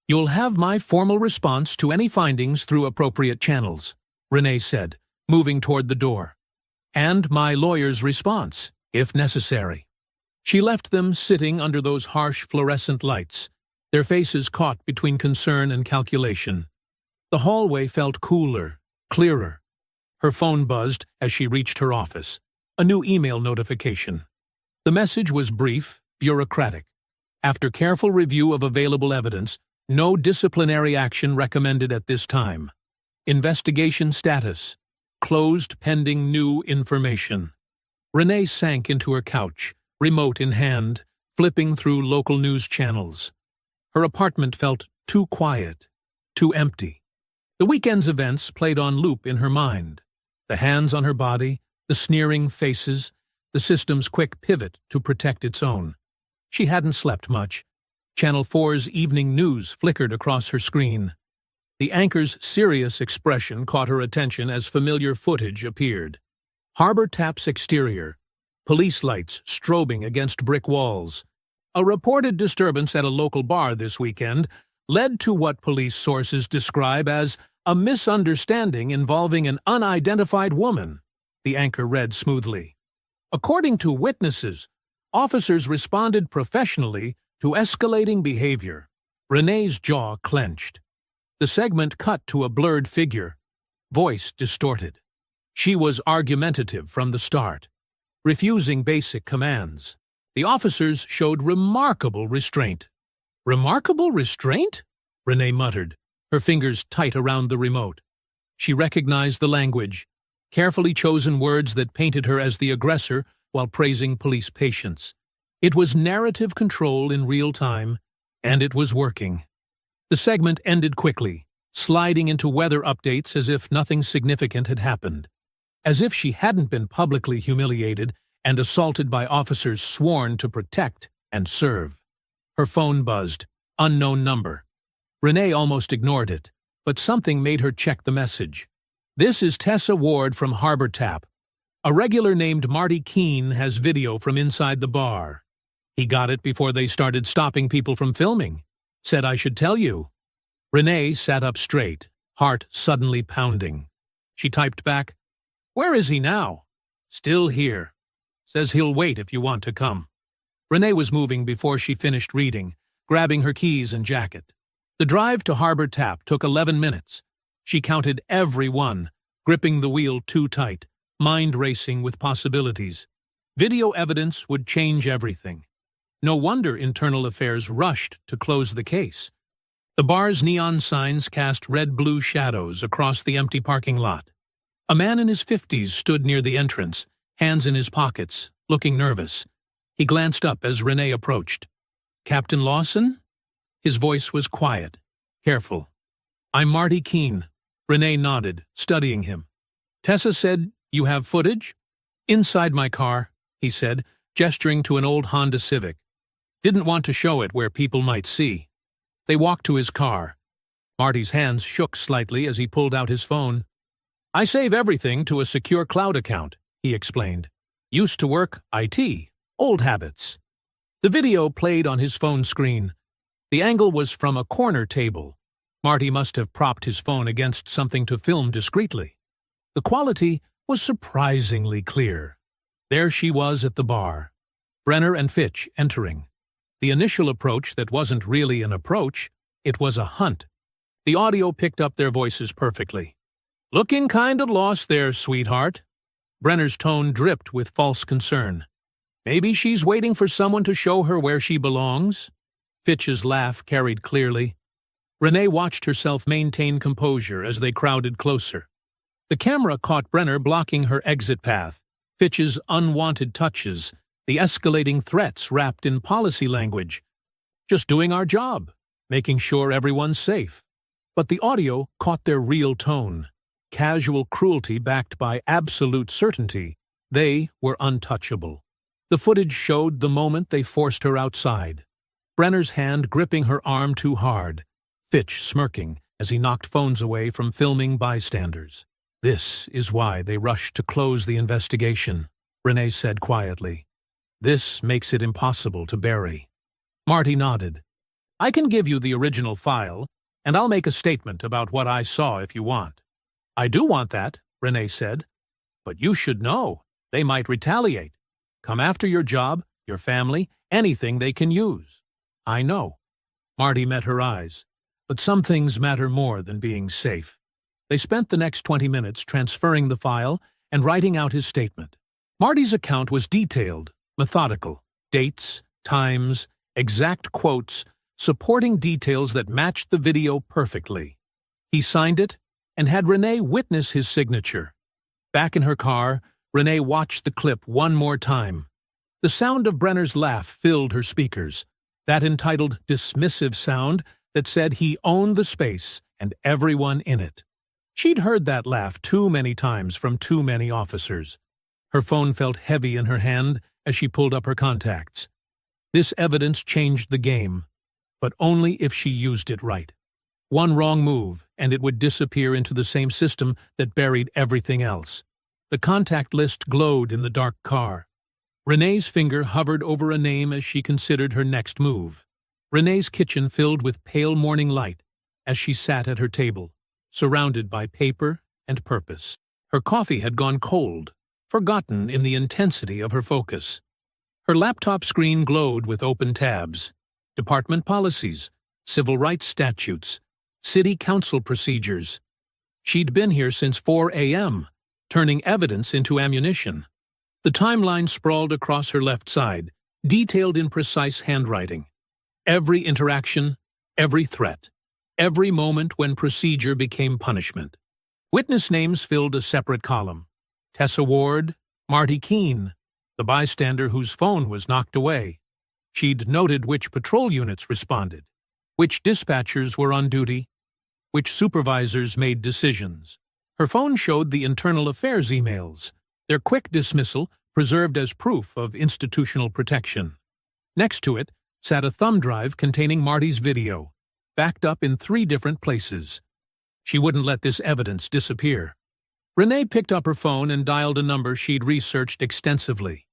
You'll have my formal response to any findings through appropriate channels, Renee said, moving toward the door. And my lawyer's response, if necessary. She left them sitting under those harsh fluorescent lights, their faces caught between concern and calculation. The hallway felt cooler, clearer. Her phone buzzed as she reached her office. A new email notification. The message was brief, bureaucratic. After careful review of available evidence, no disciplinary action recommended at this time. Investigation status. Closed pending new information. Renee sank into her couch, remote in hand, flipping through local news channels. Her apartment felt too quiet, too empty. The weekend's events played on loop in her mind. The hands on her body, the sneering faces, the system's quick pivot to protect its own. She hadn't slept much. Channel 4's evening news flickered across her screen. The anchor's serious expression caught her attention as familiar footage appeared. Harbor Tap's exterior, police lights strobing against brick walls. A reported disturbance at a local bar this weekend led to what police sources describe as a misunderstanding involving an unidentified woman, the anchor read smoothly. According to witnesses, officers responded professionally to escalating behavior. Renee's jaw clenched. The segment cut to a blurred figure, voice distorted. She was argumentative from the start, refusing basic commands. The officers showed remarkable restraint. Remarkable restraint? Renee muttered, her fingers tight around the remote. She recognized the language, carefully chosen words that painted her as the aggressor while praising police patience. It was narrative control in real time, and it was working. The segment ended quickly, sliding into weather updates as if nothing significant had happened. As if she hadn't been publicly humiliated and assaulted by officers sworn to protect and serve. Her phone buzzed. Unknown number. Renee almost ignored it, but something made her check the message. This is Tessa Ward from Harbor Tap. A regular named Marty Keene has video from inside the bar. He got it before they started stopping people from filming. Said I should tell you. Renee sat up straight, heart suddenly pounding. She typed back, "Where is he now?" "Still here. Says he'll wait if you want to come." Renee was moving before she finished reading, grabbing her keys and jacket. The drive to Harbor Tap took 11 minutes. She counted every one, gripping the wheel too tight, mind racing with possibilities. Video evidence would change everything. No wonder Internal Affairs rushed to close the case. The bar's neon signs cast red-blue shadows across the empty parking lot. A man in his 50s stood near the entrance, hands in his pockets, looking nervous. He glanced up as Renee approached. "Captain Lawson?" His voice was quiet, careful. "I'm Marty Keene." Renee nodded, studying him. "Tessa said you have footage?" "Inside my car," he said, gesturing to an old Honda Civic. Didn't want to show it where people might see. They walked to his car. Marty's hands shook slightly as he pulled out his phone. I save everything to a secure cloud account, he explained. Used to work IT, old habits. The video played on his phone screen. The angle was from a corner table. Marty must have propped his phone against something to film discreetly. The quality was surprisingly clear. There she was at the bar. Brenner and Fitch entering. The initial approach that wasn't really an approach, it was a hunt. The audio picked up their voices perfectly. Looking kinda lost there, sweetheart. Brenner's tone dripped with false concern. Maybe she's waiting for someone to show her where she belongs? Fitch's laugh carried clearly. Renee watched herself maintain composure as they crowded closer. The camera caught Brenner blocking her exit path, Fitch's unwanted touches, the escalating threats wrapped in policy language. Just doing our job, making sure everyone's safe. But the audio caught their real tone. Casual cruelty backed by absolute certainty. They were untouchable. The footage showed the moment they forced her outside. Brenner's hand gripping her arm too hard. Fitch smirking as he knocked phones away from filming bystanders. This is why they rushed to close the investigation, Renee said quietly. This makes it impossible to bury. Marty nodded. I can give you the original file, and I'll make a statement about what I saw if you want. I do want that, Renee said. But you should know. They might retaliate. Come after your job, your family, anything they can use. I know. Marty met her eyes. But some things matter more than being safe. They spent the next 20 minutes transferring the file and writing out his statement. Marty's account was detailed, methodical. Dates, times, exact quotes, supporting details that matched the video perfectly. He signed it and had Renee witness his signature. Back in her car, Renee watched the clip one more time. The sound of Brenner's laugh filled her speakers, that entitled dismissive sound that said he owned the space and everyone in it. She'd heard that laugh too many times from too many officers. Her phone felt heavy in her hand as she pulled up her contacts. This evidence changed the game, but only if she used it right. One wrong move, and it would disappear into the same system that buried everything else. The contact list glowed in the dark car. Renee's finger hovered over a name as she considered her next move. Renee's kitchen filled with pale morning light as she sat at her table, surrounded by paper and purpose. Her coffee had gone cold, forgotten in the intensity of her focus. Her laptop screen glowed with open tabs. Department policies, civil rights statutes, city council procedures. She'd been here since 4 a.m., turning evidence into ammunition. The timeline sprawled across her left side, detailed in precise handwriting. Every interaction, every threat, every moment when procedure became punishment. Witness names filled a separate column. Tessa Ward, Marty Keene, the bystander whose phone was knocked away. She'd noted which patrol units responded, which dispatchers were on duty, which supervisors made decisions. Her phone showed the internal affairs emails, their quick dismissal preserved as proof of institutional protection. Next to it sat a thumb drive containing Marty's video, backed up in 3 different places. She wouldn't let this evidence disappear. Renee picked up her phone and dialed a number she'd researched extensively.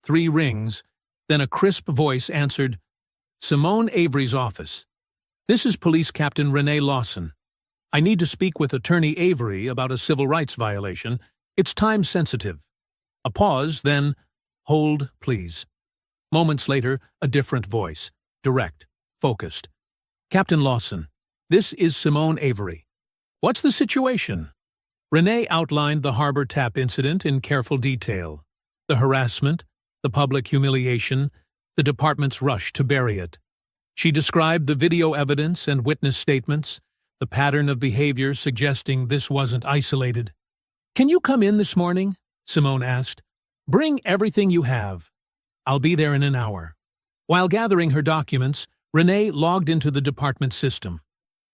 3 rings, then a crisp voice answered, Simone Avery's office. This is Police Captain Renee Lawson. I need to speak with Attorney Avery about a civil rights violation. It's time-sensitive. A pause, then, hold, please. Moments later, a different voice, direct, focused. Captain Lawson, this is Simone Avery. What's the situation? Renee outlined the harbor tap incident in careful detail. The harassment, the public humiliation, the department's rush to bury it. She described the video evidence and witness statements, the pattern of behavior suggesting this wasn't isolated. Can you come in this morning? Simone asked. Bring everything you have. I'll be there in an hour. While gathering her documents, Renee logged into the department system.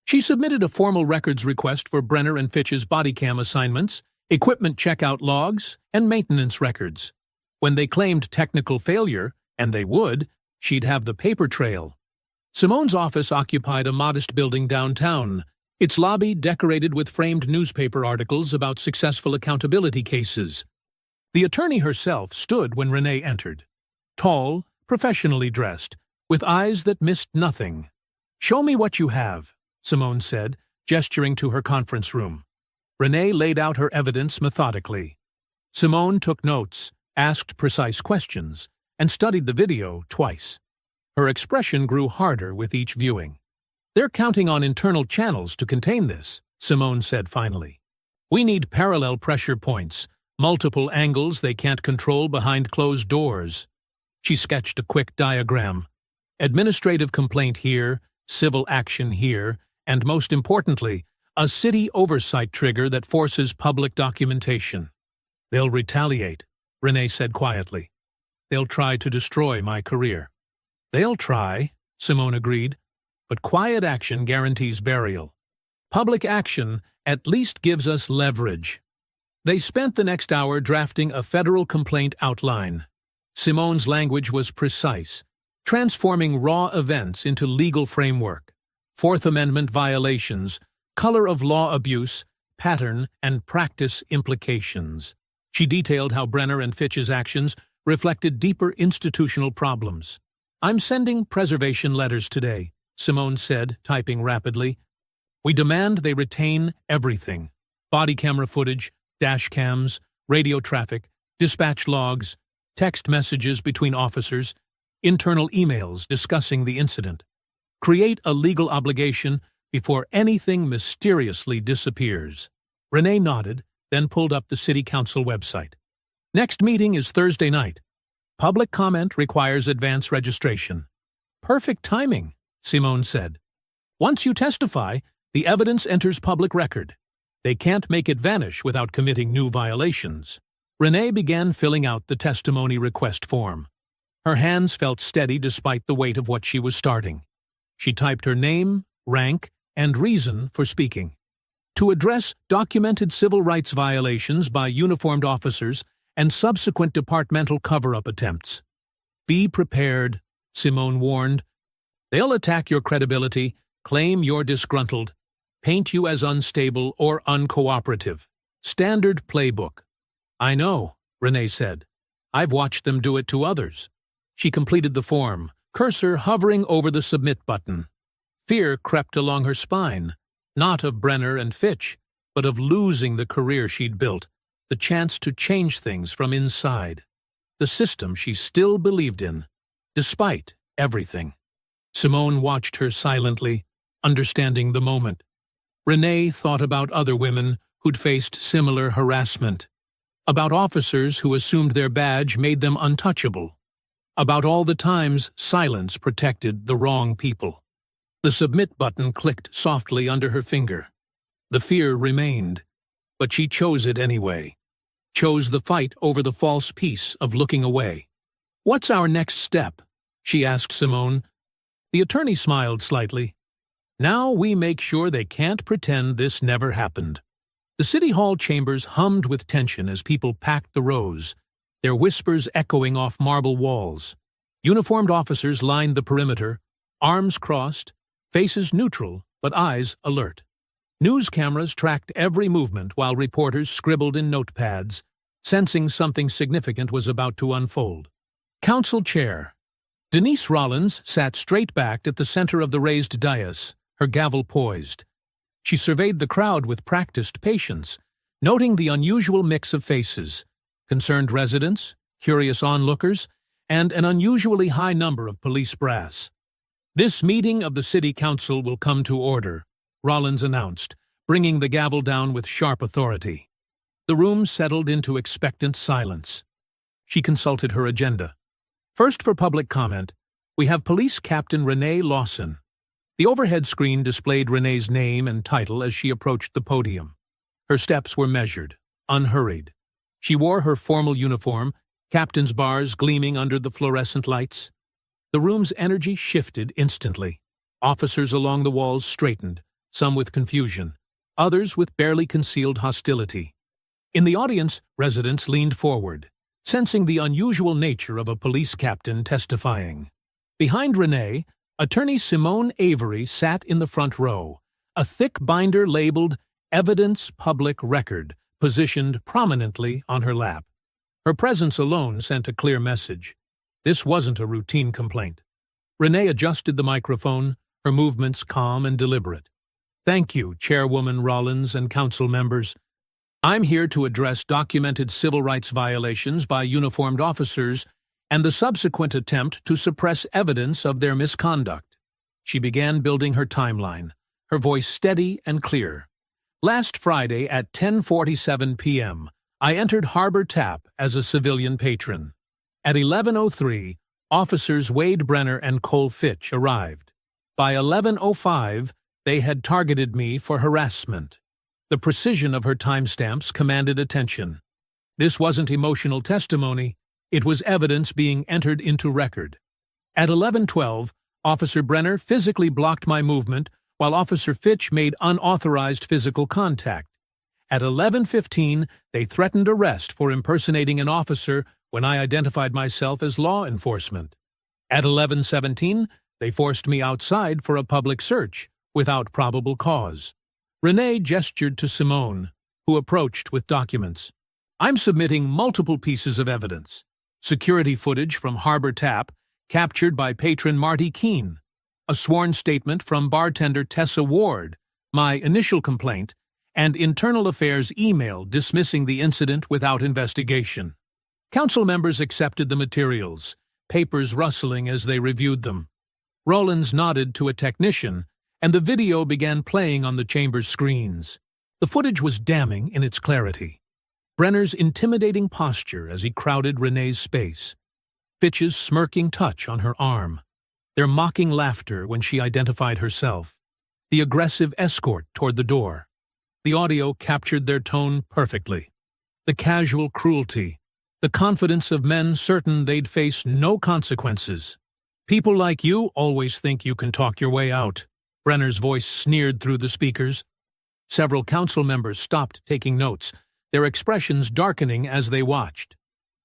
She submitted a formal records request for Brenner and Fitch's body cam assignments, equipment checkout logs, and maintenance records. When they claimed technical failure, and they would, She'd have the paper trail. Simone's office occupied a modest building downtown, its lobby decorated with framed newspaper articles about successful accountability cases. The attorney herself stood when Renee entered. Tall, professionally dressed, with eyes that missed nothing. "Show me what you have," Simone said, gesturing to her conference room. Renee laid out her evidence methodically. Simone took notes, asked precise questions, and studied the video twice. Her expression grew harder with each viewing. "They're counting on internal channels to contain this," Simone said finally. "We need parallel pressure points, multiple angles they can't control behind closed doors." She sketched a quick diagram. Administrative complaint here, civil action here, and most importantly, a city oversight trigger that forces public documentation. "They'll retaliate," Renee said quietly. "They'll try to destroy my career." "They'll try," Simone agreed, "but quiet action guarantees burial. Public action at least gives us leverage." They spent the next hour drafting a federal complaint outline. Simone's language was precise, transforming raw events into legal framework. Fourth Amendment violations, color of law abuse, pattern and practice implications. She detailed how Brenner and Fitch's actions reflected deeper institutional problems. "I'm sending preservation letters today," Simone said, typing rapidly. "We demand they retain everything: body camera footage, dash cams, radio traffic, dispatch logs, text messages between officers, internal emails discussing the incident. Create a legal obligation before anything mysteriously disappears." Renee nodded, then pulled up the City Council website. "Next meeting is Thursday night. Public comment requires advance registration." "Perfect timing," Simone said. "Once you testify, the evidence enters public record. They can't make it vanish without committing new violations." Renee began filling out the testimony request form. Her hands felt steady despite the weight of what she was starting. She typed her name, rank, and reason for speaking. "To address documented civil rights violations by uniformed officers and subsequent departmental cover-up attempts." "Be prepared," Simone warned. "They'll attack your credibility, claim you're disgruntled, paint you as unstable or uncooperative. Standard playbook." "I know," Renee said. "I've watched them do it to others." She completed the form, cursor hovering over the submit button. Fear crept along her spine, not of Brenner and Fitch, but of losing the career she'd built, the chance to change things from inside, the system she still believed in, despite everything. Simone watched her silently, understanding the moment. Renee thought about other women who'd faced similar harassment, about officers who assumed their badge made them untouchable, about all the times silence protected the wrong people. The submit button clicked softly under her finger. The fear remained, but she chose it anyway. Chose the fight over the false peace of looking away. "What's our next step?" she asked Simone. The attorney smiled slightly. "Now we make sure they can't pretend this never happened." The City Hall chambers hummed with tension as people packed the rows, their whispers echoing off marble walls. Uniformed officers lined the perimeter, arms crossed, faces neutral but eyes alert. News cameras tracked every movement while reporters scribbled in notepads, sensing something significant was about to unfold. Council Chair Denise Rollins sat straight-backed at the center of the raised dais, her gavel poised. She surveyed the crowd with practiced patience, noting the unusual mix of faces: concerned residents, curious onlookers, and an unusually high number of police brass. "This meeting of the City Council will come to order," Rollins announced, bringing the gavel down with sharp authority. The room settled into expectant silence. She consulted her agenda. First, for public comment, we have Police Captain Renee Lawson. The overhead screen displayed Renee's name and title as she approached the podium. Her steps were measured, unhurried. She wore her formal uniform, captain's bars gleaming under the fluorescent lights. The room's energy shifted instantly. Officers along the walls straightened, some with confusion, others with barely concealed hostility. In the audience, residents leaned forward, sensing the unusual nature of a police captain testifying. Behind Renee, attorney Simone Avery sat in the front row, a thick binder labeled Evidence Public Record positioned prominently on her lap. Her presence alone sent a clear message. This wasn't a routine complaint. Renee adjusted the microphone, her movements calm and deliberate. "Thank you, Chairwoman Rollins and council members. I'm here to address documented civil rights violations by uniformed officers and the subsequent attempt to suppress evidence of their misconduct." She began building her timeline, her voice steady and clear. "Last Friday at 10:47 p.m., I entered Harbor Tap as a civilian patron. At 11:03, officers Wade Brenner and Cole Fitch arrived. By 11:05, they had targeted me for harassment." The precision of her timestamps commanded attention. This wasn't emotional testimony, it was evidence being entered into record. At 11:12, Officer Brenner physically blocked my movement while Officer Fitch made unauthorized physical contact. At 11:15, they threatened arrest for impersonating an officer when I identified myself as law enforcement. At 11:17, they forced me outside for a public search, without probable cause. Renee gestured to Simone, who approached with documents. "I'm submitting multiple pieces of evidence. Security footage from Harbor Tap, captured by patron Marty Keene. A sworn statement from bartender Tessa Ward, my initial complaint, and Internal Affairs email dismissing the incident without investigation." Council members accepted the materials, papers rustling as they reviewed them. Rollins nodded to a technician, and the video began playing on the chamber's screens. The footage was damning in its clarity. Brenner's intimidating posture as he crowded Renee's space, Fitch's smirking touch on her arm, their mocking laughter when she identified herself, the aggressive escort toward the door. The audio captured their tone perfectly. The casual cruelty, the confidence of men certain they'd face no consequences. "People like you always think you can talk your way out," Brenner's voice sneered through the speakers. Several council members stopped taking notes, their expressions darkening as they watched.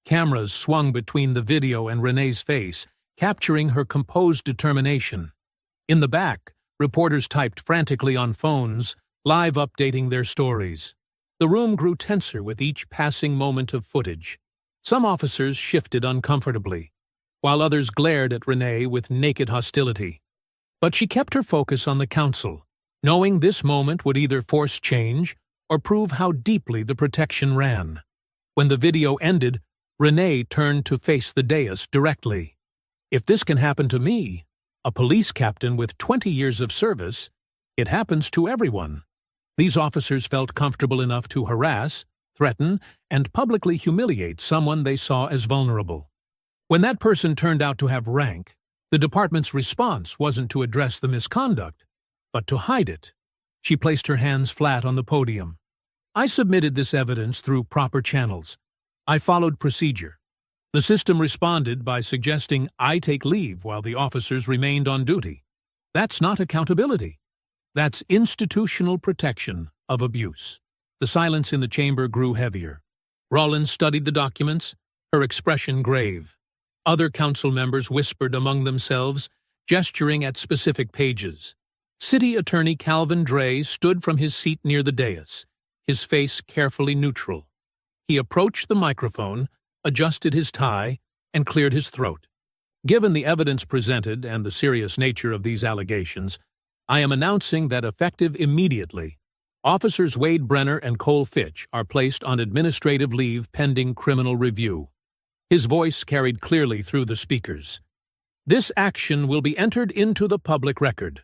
Cameras swung between the video and Renee's face, capturing her composed determination. In the back, reporters typed frantically on phones, live updating their stories. The room grew tenser with each passing moment of footage. Some officers shifted uncomfortably, while others glared at Renee with naked hostility. But she kept her focus on the council, knowing this moment would either force change or prove how deeply the protection ran. When the video ended, Renee turned to face the dais directly. "If this can happen to me, a police captain with 20 years of service, it happens to everyone." These officers felt comfortable enough to harass, threaten, and publicly humiliate someone they saw as vulnerable. When that person turned out to have rank, the department's response wasn't to address the misconduct, but to hide it. She placed her hands flat on the podium. "I submitted this evidence through proper channels. I followed procedure. The system responded by suggesting I take leave while the officers remained on duty. That's not accountability. That's institutional protection of abuse." The silence in the chamber grew heavier. Rollins studied the documents, her expression grave. Other council members whispered among themselves, gesturing at specific pages. City Attorney Calvin Dre stood from his seat near the dais, his face carefully neutral. He approached the microphone, adjusted his tie, and cleared his throat. "Given the evidence presented and the serious nature of these allegations, I am announcing that effective immediately, Officers Wade Brenner and Cole Fitch are placed on administrative leave pending criminal review." His voice carried clearly through the speakers. "This action will be entered into the public record."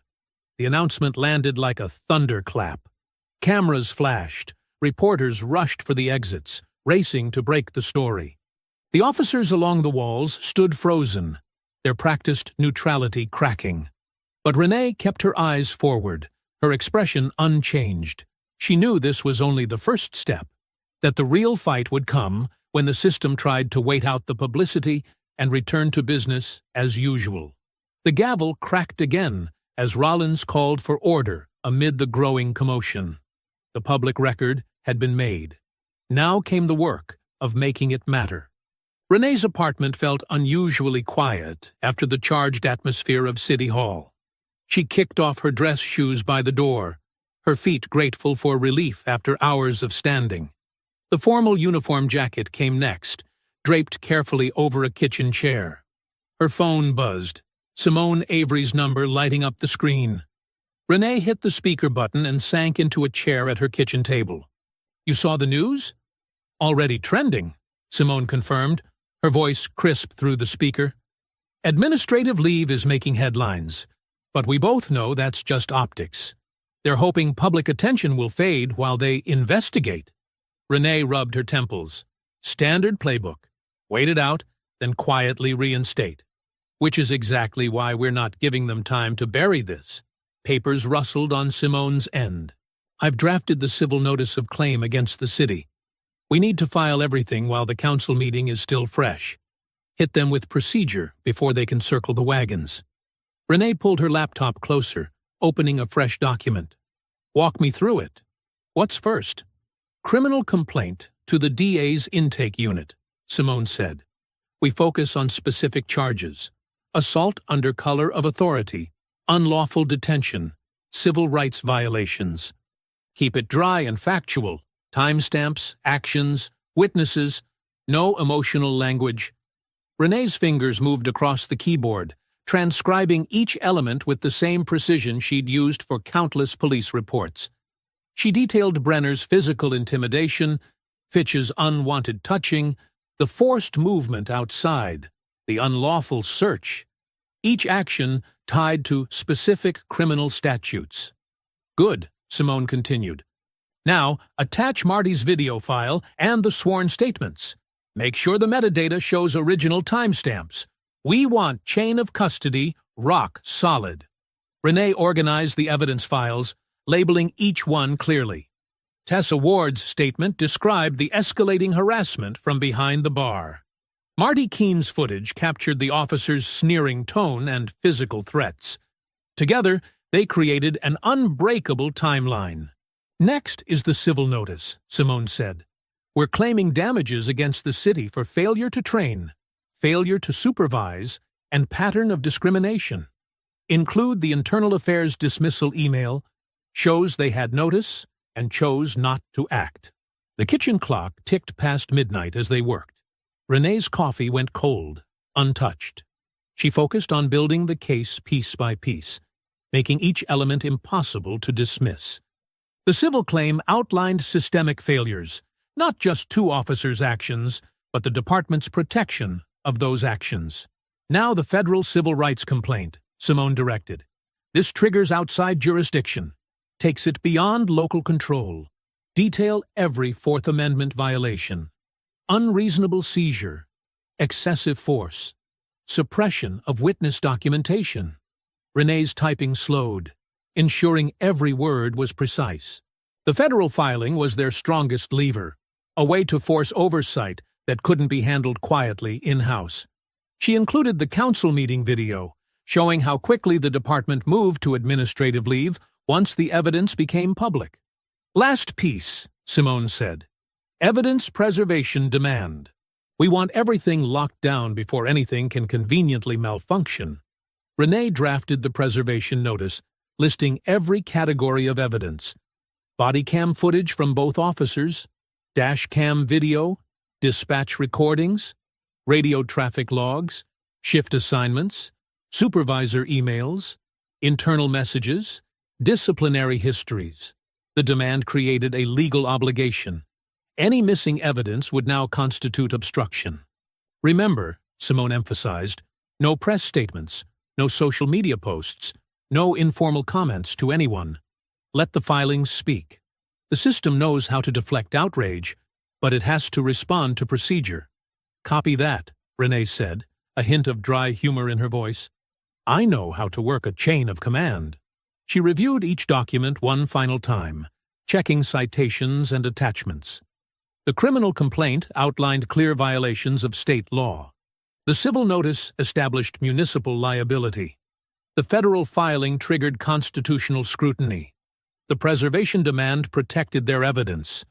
The announcement landed like a thunderclap. Cameras flashed, reporters rushed for the exits, racing to break the story. The officers along the walls stood frozen, their practiced neutrality cracking. But Renee kept her eyes forward, her expression unchanged. She knew this was only the first step, that the real fight would come when the system tried to wait out the publicity and return to business as usual. The gavel cracked again as Rollins called for order amid the growing commotion. The public record had been made. Now came the work of making it matter. Renee's apartment felt unusually quiet after the charged atmosphere of City Hall. She kicked off her dress shoes by the door, her feet grateful for relief after hours of standing. The formal uniform jacket came next, draped carefully over a kitchen chair. Her phone buzzed, Simone Avery's number lighting up the screen. Renee hit the speaker button and sank into a chair at her kitchen table. "You saw the news?" "Already trending," Simone confirmed, her voice crisp through the speaker. "Administrative leave is making headlines, but we both know that's just optics. They're hoping public attention will fade while they investigate." Renee rubbed her temples. "Standard playbook. Wait it out, then quietly reinstate. Which is exactly why we're not giving them time to bury this." Papers rustled on Simone's end. "I've drafted the civil notice of claim against the city. We need to file everything while the council meeting is still fresh. Hit them with procedure before they can circle the wagons." Renee pulled her laptop closer, opening a fresh document. "Walk me through it. What's first?" "Criminal complaint to the DA's intake unit," Simone said. "We focus on specific charges: assault under color of authority, unlawful detention, civil rights violations. Keep it dry and factual. Timestamps, actions, witnesses, no emotional language." Renee's fingers moved across the keyboard, transcribing each element with the same precision she'd used for countless police reports. She detailed Brenner's physical intimidation, Fitch's unwanted touching, the forced movement outside, the unlawful search, each action tied to specific criminal statutes. "Good," Simone continued. "Now, attach Marty's video file and the sworn statements. Make sure the metadata shows original timestamps. We want chain of custody rock solid." Renee organized the evidence files, labeling each one clearly. Tessa Ward's statement described the escalating harassment from behind the bar. Marty Keene's footage captured the officer's sneering tone and physical threats. Together, they created an unbreakable timeline. "Next is the civil notice," Simone said. "We're claiming damages against the city for failure to train, failure to supervise, and pattern of discrimination. Include the internal affairs dismissal email, shows they had notice and chose not to act." The kitchen clock ticked past midnight as they worked. Renee's coffee went cold, untouched. She focused on building the case piece by piece, making each element impossible to dismiss. The civil claim outlined systemic failures, not just two officers' actions, but the department's protection of those actions. "Now the federal civil rights complaint," Simone directed. "This triggers outside jurisdiction, takes it beyond local control. Detail every Fourth Amendment violation: unreasonable seizure, excessive force, suppression of witness documentation." Renee's typing slowed, ensuring every word was precise. The federal filing was their strongest lever, a way to force oversight that couldn't be handled quietly in-house. She included the council meeting video, showing how quickly the department moved to administrative leave once the evidence became public. "Last piece," Simone said. "Evidence preservation demand. We want everything locked down before anything can conveniently malfunction." Renee drafted the preservation notice, listing every category of evidence: body cam footage from both officers, dash cam video, dispatch recordings, radio traffic logs, shift assignments, supervisor emails, internal messages, disciplinary histories. The demand created a legal obligation. Any missing evidence would now constitute obstruction. "Remember," Simone emphasized, "no press statements, no social media posts, no informal comments to anyone. Let the filings speak. The system knows how to deflect outrage, but it has to respond to procedure." "Copy that," Renee said, a hint of dry humor in her voice. "I know how to work a chain of command." She reviewed each document one final time, checking citations and attachments. The criminal complaint outlined clear violations of state law. The civil notice established municipal liability. The federal filing triggered constitutional scrutiny. The preservation demand protected their evidence.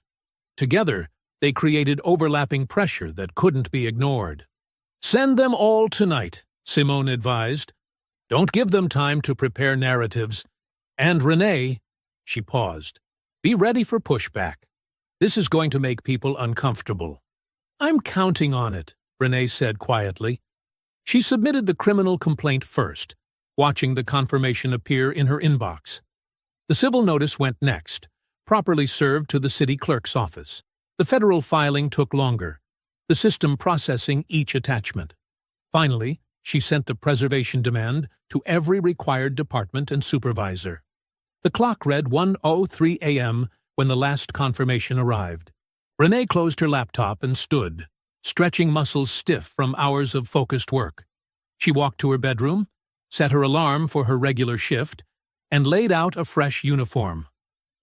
Together, they created overlapping pressure that couldn't be ignored. Send them all tonight, Simone advised. Don't give them time to prepare narratives. And Renee, she paused, be ready for pushback. This is going to make people uncomfortable. I'm counting on it, Renee said quietly. She submitted the criminal complaint first, watching the confirmation appear in her inbox. The civil notice went next, properly served to the city clerk's office. The federal filing took longer, the system processing each attachment. Finally, she sent the preservation demand to every required department and supervisor. The clock read 1:03 a.m. when the last confirmation arrived. Renee closed her laptop and stood, stretching muscles stiff from hours of focused work. She walked to her bedroom, set her alarm for her regular shift, and laid out a fresh uniform.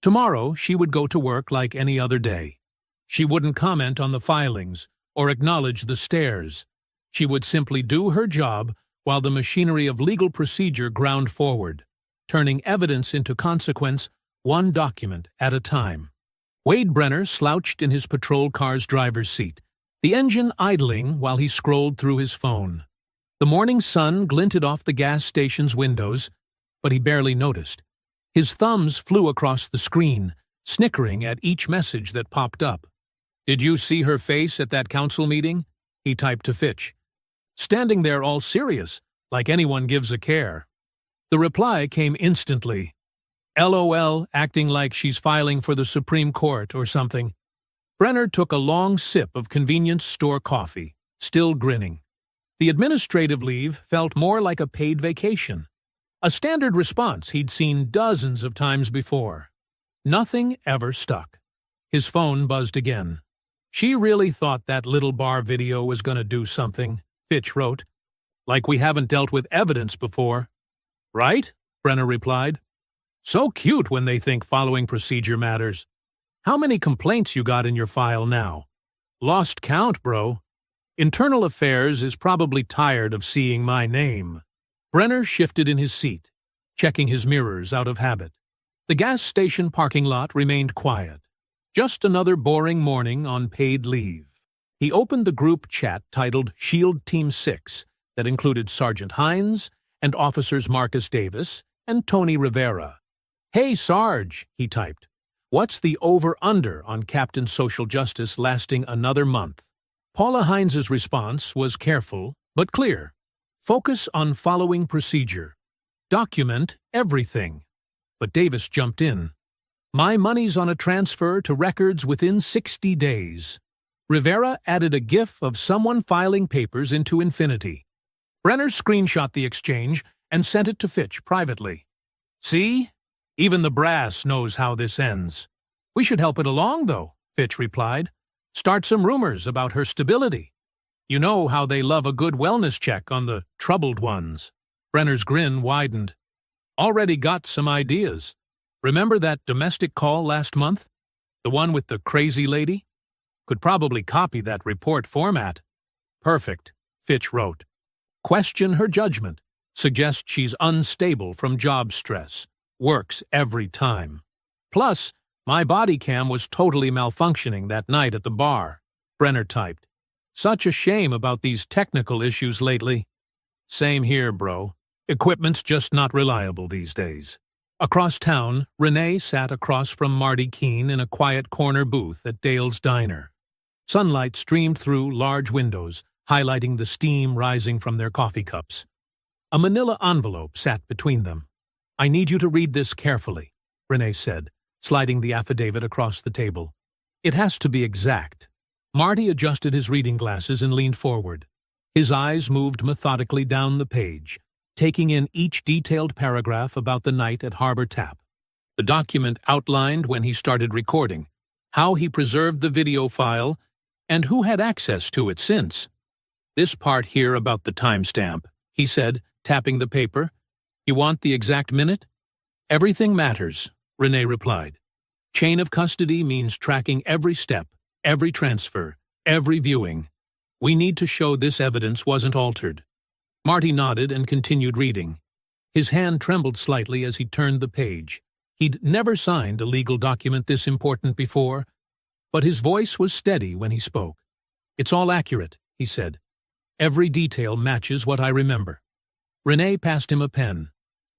Tomorrow she would go to work like any other day. She wouldn't comment on the filings or acknowledge the stares. She would simply do her job while the machinery of legal procedure ground forward, turning evidence into consequence one document at a time. Wade Brenner slouched in his patrol car's driver's seat, the engine idling while he scrolled through his phone. The morning sun glinted off the gas station's windows, but he barely noticed. His thumbs flew across the screen, snickering at each message that popped up. Did you see her face at that council meeting? He typed to Fitch. Standing there all serious, like anyone gives a care. The reply came instantly. LOL, acting like she's filing for the Supreme Court or something. Brenner took a long sip of convenience store coffee, still grinning. The administrative leave felt more like a paid vacation. A standard response he'd seen dozens of times before. Nothing ever stuck. His phone buzzed again. She really thought that little bar video was going to do something, Fitch wrote. Like we haven't dealt with evidence before. Right? Brenner replied. So cute when they think following procedure matters. How many complaints you got in your file now? Lost count, bro. Internal Affairs is probably tired of seeing my name. Brenner shifted in his seat, checking his mirrors out of habit. The gas station parking lot remained quiet. Just another boring morning on paid leave. He opened the group chat titled Shield Team 6 that included Sergeant Hines and Officers Marcus Davis and Tony Rivera. Hey, Sarge, he typed. What's the over-under on Captain Social Justice lasting another month? Paula Hines's response was careful but clear. Focus on following procedure. Document everything. But Davis jumped in. My money's on a transfer to records within 60 days. Rivera added a gif of someone filing papers into infinity. Brenner screenshot the exchange and sent it to Fitch privately. See? Even the brass knows how this ends. We should help it along, though, Fitch replied. Start some rumors about her stability. You know how they love a good wellness check on the troubled ones. Brenner's grin widened. Already got some ideas. Remember that domestic call last month? The one with the crazy lady? Could probably copy that report format. Perfect, Fitch wrote. Question her judgment. Suggest she's unstable from job stress. Works every time. Plus, my body cam was totally malfunctioning that night at the bar, Brenner typed. Such a shame about these technical issues lately. Same here, bro. Equipment's just not reliable these days. Across town, Renee sat across from Marty Keene in a quiet corner booth at Dale's Diner. Sunlight streamed through large windows, highlighting the steam rising from their coffee cups. A manila envelope sat between them. I need you to read this carefully, Renee said, sliding the affidavit across the table. It has to be exact. Marty adjusted his reading glasses and leaned forward. His eyes moved methodically down the page, taking in each detailed paragraph about the night at Harbor Tap. The document outlined when he started recording, how he preserved the video file, and who had access to it since. This part here about the timestamp, he said, tapping the paper. You want the exact minute? Everything matters, Renee replied. Chain of custody means tracking every step, every transfer, every viewing. We need to show this evidence wasn't altered. Marty nodded and continued reading. His hand trembled slightly as he turned the page. He'd never signed a legal document this important before, but his voice was steady when he spoke. It's all accurate, he said. Every detail matches what I remember. Renee passed him a pen.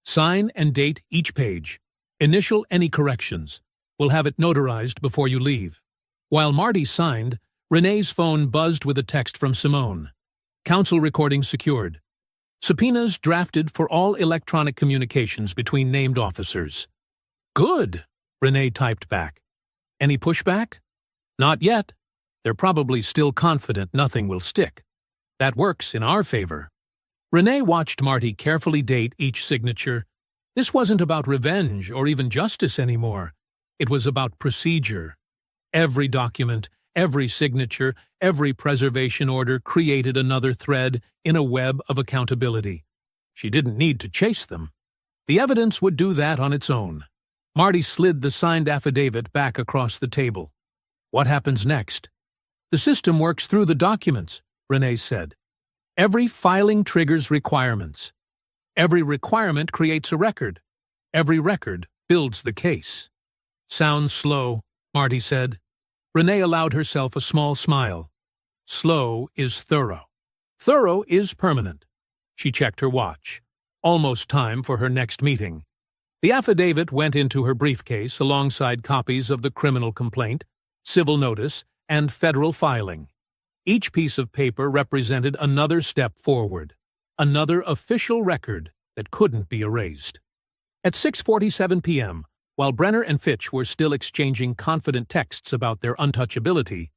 Sign and date each page. Initial any corrections. We'll have it notarized before you leave. While Marty signed, Renee's phone buzzed with a text from Simone. Counsel recording secured. Subpoenas drafted for all electronic communications between named officers. Good, Renee typed back. Any pushback? Not yet. They're probably still confident nothing will stick. That works in our favor. Renee watched Marty carefully date each signature. This wasn't about revenge or even justice anymore. It was about procedure. Every document, every signature, every preservation order created another thread in a web of accountability. She didn't need to chase them. The evidence would do that on its own. Marty slid the signed affidavit back across the table. What happens next? The system works through the documents, Renee said. Every filing triggers requirements. Every requirement creates a record. Every record builds the case. Sounds slow, Marty said. Renee allowed herself a small smile. Slow is thorough. Thorough is permanent. She checked her watch. Almost time for her next meeting. The affidavit went into her briefcase alongside copies of the criminal complaint, civil notice, and federal filing. Each piece of paper represented another step forward, another official record that couldn't be erased. At 6:47 p.m., while Brenner and Fitch were still exchanging confident texts about their untouchability,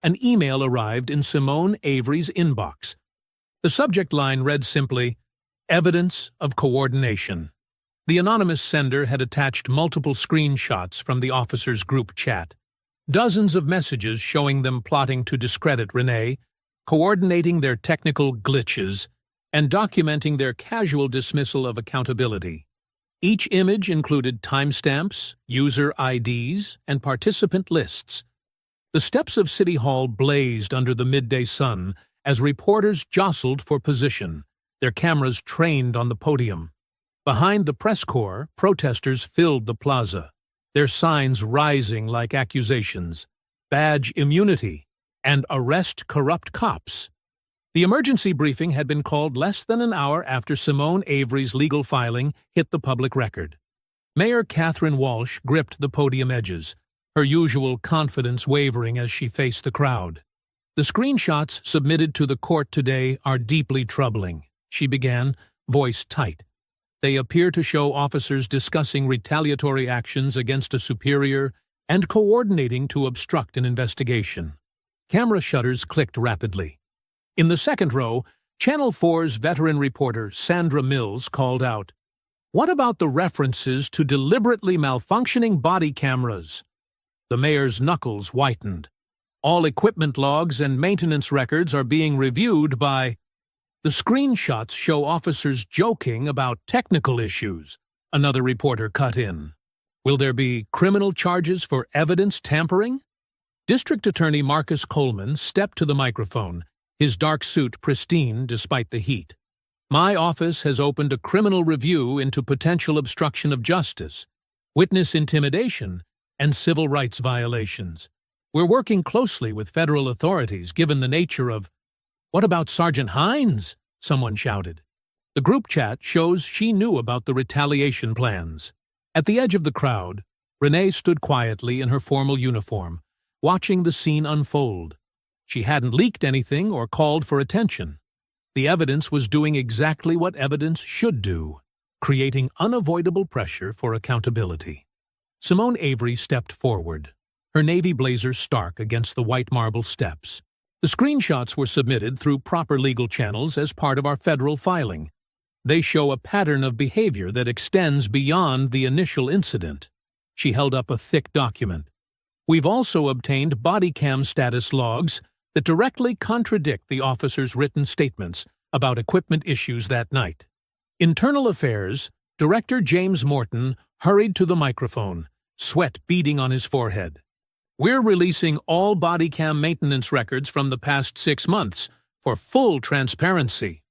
an email arrived in Simone Avery's inbox. The subject line read simply, "Evidence of coordination." The anonymous sender had attached multiple screenshots from the officers' group chat. Dozens of messages showing them plotting to discredit Renee, coordinating their technical glitches, and documenting their casual dismissal of accountability. Each image included timestamps, user IDs, and participant lists. The steps of City Hall blazed under the midday sun as reporters jostled for position, their cameras trained on the podium. Behind the press corps, protesters filled the plaza, their signs rising like accusations, badge immunity, and arrest corrupt cops. The emergency briefing had been called less than an hour after Simone Avery's legal filing hit the public record. Mayor Catherine Walsh gripped the podium edges, her usual confidence wavering as she faced the crowd. "The screenshots submitted to the court today are deeply troubling," she began, voice tight. "They appear to show officers discussing retaliatory actions against a superior and coordinating to obstruct an investigation." Camera shutters clicked rapidly. In the second row, Channel 4's veteran reporter Sandra Mills called out, "What about the references to deliberately malfunctioning body cameras?" The mayor's knuckles whitened. "All equipment logs and maintenance records are being reviewed by—" "The screenshots show officers joking about technical issues," another reporter cut in. "Will there be criminal charges for evidence tampering?" District Attorney Marcus Coleman stepped to the microphone, his dark suit pristine despite the heat. "My office has opened a criminal review into potential obstruction of justice, witness intimidation, and civil rights violations. We're working closely with federal authorities given the nature of—" "What about Sergeant Hines?" someone shouted. The group chat shows she knew about the retaliation plans. At the edge of the crowd, Renee stood quietly in her formal uniform, watching the scene unfold. She hadn't leaked anything or called for attention. The evidence was doing exactly what evidence should do, creating unavoidable pressure for accountability. Simone Avery stepped forward, her navy blazer stark against the white marble steps. The screenshots were submitted through proper legal channels as part of our federal filing. They show a pattern of behavior that extends beyond the initial incident. She held up a thick document. "We've also obtained body cam status logs that directly contradict the officers' written statements about equipment issues that night." Internal Affairs Director James Morton hurried to the microphone, sweat beading on his forehead. "We're releasing all body cam maintenance records from the past 6 months for full transparency."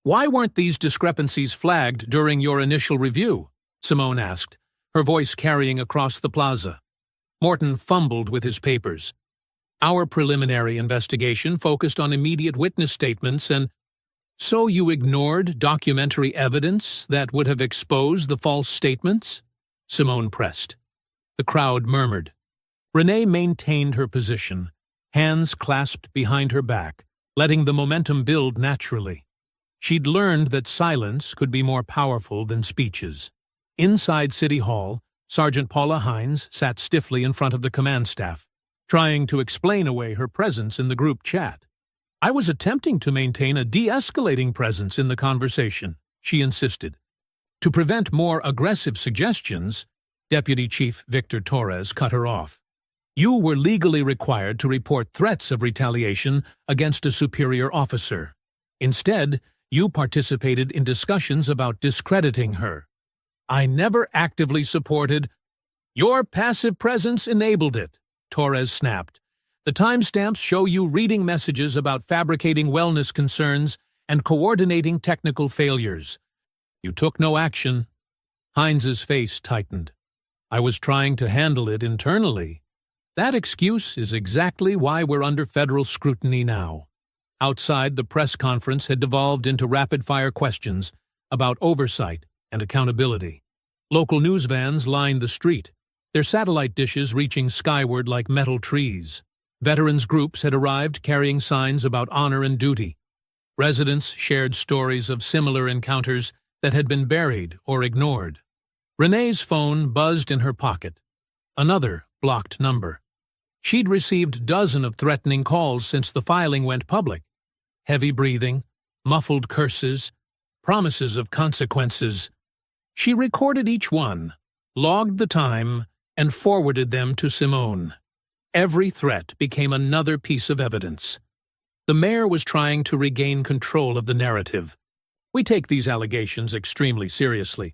"Why weren't these discrepancies flagged during your initial review?" Simone asked, her voice carrying across the plaza. Morton fumbled with his papers. Our preliminary investigation focused on immediate witness statements and so you ignored documentary evidence that would have exposed the false statements? Simone pressed. The crowd murmured. Renee maintained her position, hands clasped behind her back, letting the momentum build naturally. She'd learned that silence could be more powerful than speeches. Inside City Hall, Sergeant Paula Hines sat stiffly in front of the command staff, trying to explain away her presence in the group chat. I was attempting to maintain a de-escalating presence in the conversation, she insisted. To prevent more aggressive suggestions, Deputy Chief Victor Torres cut her off. You were legally required to report threats of retaliation against a superior officer. Instead, you participated in discussions about discrediting her. I never actively supported. Your passive presence enabled it, Torres snapped. The timestamps show you reading messages about fabricating wellness concerns and coordinating technical failures. You took no action. Hines's face tightened. I was trying to handle it internally. That excuse is exactly why we're under federal scrutiny now. Outside, the press conference had devolved into rapid-fire questions about oversight and accountability. Local news vans lined the street, their satellite dishes reaching skyward like metal trees. Veterans groups had arrived carrying signs about honor and duty. Residents shared stories of similar encounters that had been buried or ignored. Renee's phone buzzed in her pocket. Another blocked number. She'd received dozens of threatening calls since the filing went public. Heavy breathing, muffled curses, promises of consequences. She recorded each one, logged the time, and forwarded them to Simone. Every threat became another piece of evidence. The mayor was trying to regain control of the narrative. We take these allegations extremely seriously.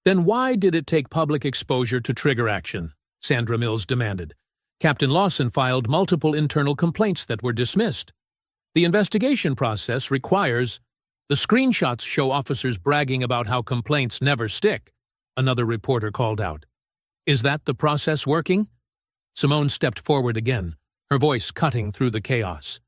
Then why did it take public exposure to trigger action? Sandra Mills demanded. Captain Lawson filed multiple internal complaints that were dismissed. The investigation process requires. The screenshots show officers bragging about how complaints never stick, another reporter called out. Is that the process working? Simone stepped forward again, her voice cutting through the chaos.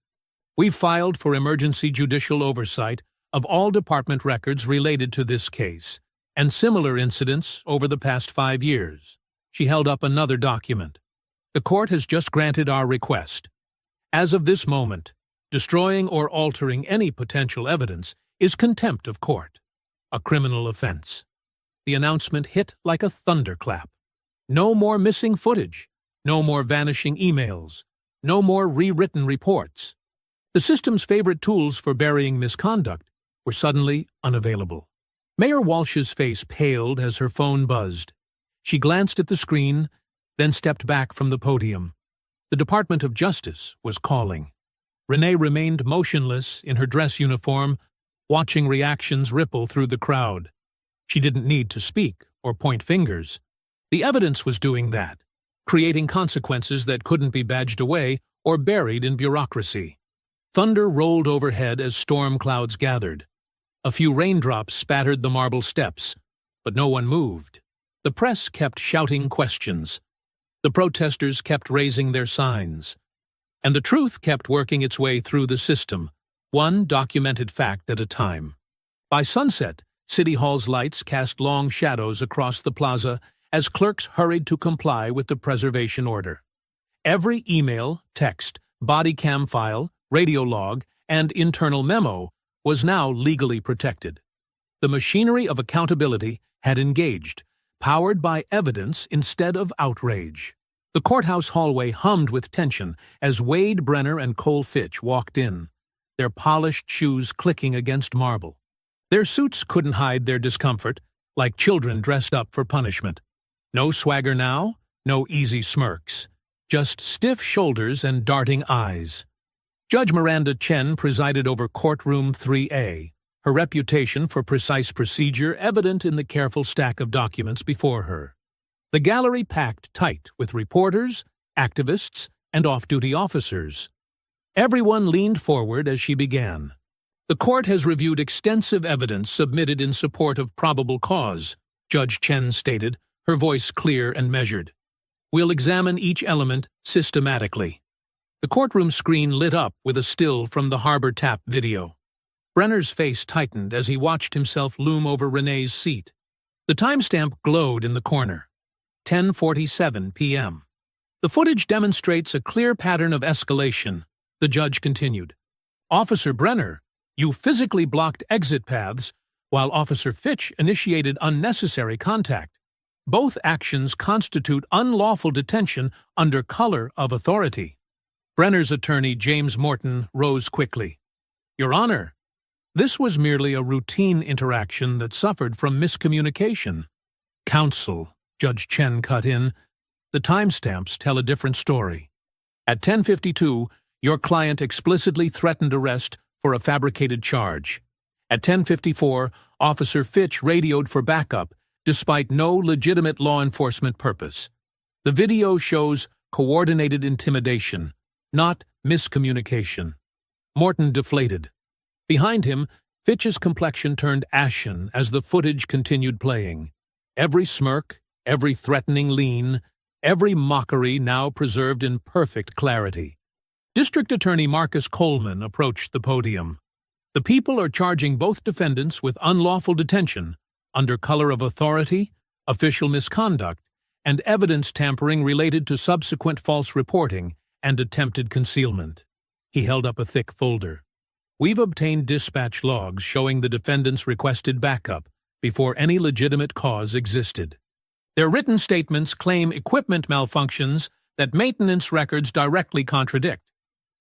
We've filed for emergency judicial oversight of all department records related to this case and similar incidents over the past 5 years. She held up another document. The court has just granted our request. As of this moment, destroying or altering any potential evidence is contempt of court, a criminal offense. The announcement hit like a thunderclap. No more missing footage. No more vanishing emails. No more rewritten reports. The system's favorite tools for burying misconduct were suddenly unavailable. Mayor Walsh's face paled as her phone buzzed. She glanced at the screen, then stepped back from the podium. The Department of Justice was calling. Renee remained motionless in her dress uniform, watching reactions ripple through the crowd. She didn't need to speak or point fingers. The evidence was doing that, creating consequences that couldn't be badged away or buried in bureaucracy. Thunder rolled overhead as storm clouds gathered. A few raindrops spattered the marble steps, but no one moved. The press kept shouting questions. The protesters kept raising their signs. And the truth kept working its way through the system, one documented fact at a time. By sunset, City Hall's lights cast long shadows across the plaza as clerks hurried to comply with the preservation order. Every email, text, body cam file, radio log, and internal memo was now legally protected. The machinery of accountability had engaged, powered by evidence instead of outrage. The courthouse hallway hummed with tension as Wade Brenner and Cole Fitch walked in, their polished shoes clicking against marble. Their suits couldn't hide their discomfort, like children dressed up for punishment. No swagger now, no easy smirks, just stiff shoulders and darting eyes. Judge Miranda Chen presided over Courtroom 3A, her reputation for precise procedure evident in the careful stack of documents before her. The gallery packed tight with reporters, activists, and off-duty officers. Everyone leaned forward as she began. The court has reviewed extensive evidence submitted in support of probable cause, Judge Chen stated, her voice clear and measured. We'll examine each element systematically. The courtroom screen lit up with a still from the Harbor Tap video. Brenner's face tightened as he watched himself loom over Renee's seat. The timestamp glowed in the corner. 10:47 p.m. The footage demonstrates a clear pattern of escalation. The judge continued. Officer Brenner, you physically blocked exit paths, while Officer Fitch initiated unnecessary contact. Both actions constitute unlawful detention under color of authority. Brenner's attorney, James Morton, rose quickly. Your Honor, this was merely a routine interaction that suffered from miscommunication. Counsel, Judge Chen cut in. The timestamps tell a different story. At 10:52, your client explicitly threatened arrest for a fabricated charge. At 10:54, Officer Fitch radioed for backup, despite no legitimate law enforcement purpose. The video shows coordinated intimidation, not miscommunication. Morton deflated. Behind him, Fitch's complexion turned ashen as the footage continued playing. Every smirk, every threatening lean, every mockery now preserved in perfect clarity. District Attorney Marcus Coleman approached the podium. The people are charging both defendants with unlawful detention under color of authority, official misconduct, and evidence tampering related to subsequent false reporting and attempted concealment. He held up a thick folder. We've obtained dispatch logs showing the defendants requested backup before any legitimate cause existed. Their written statements claim equipment malfunctions that maintenance records directly contradict,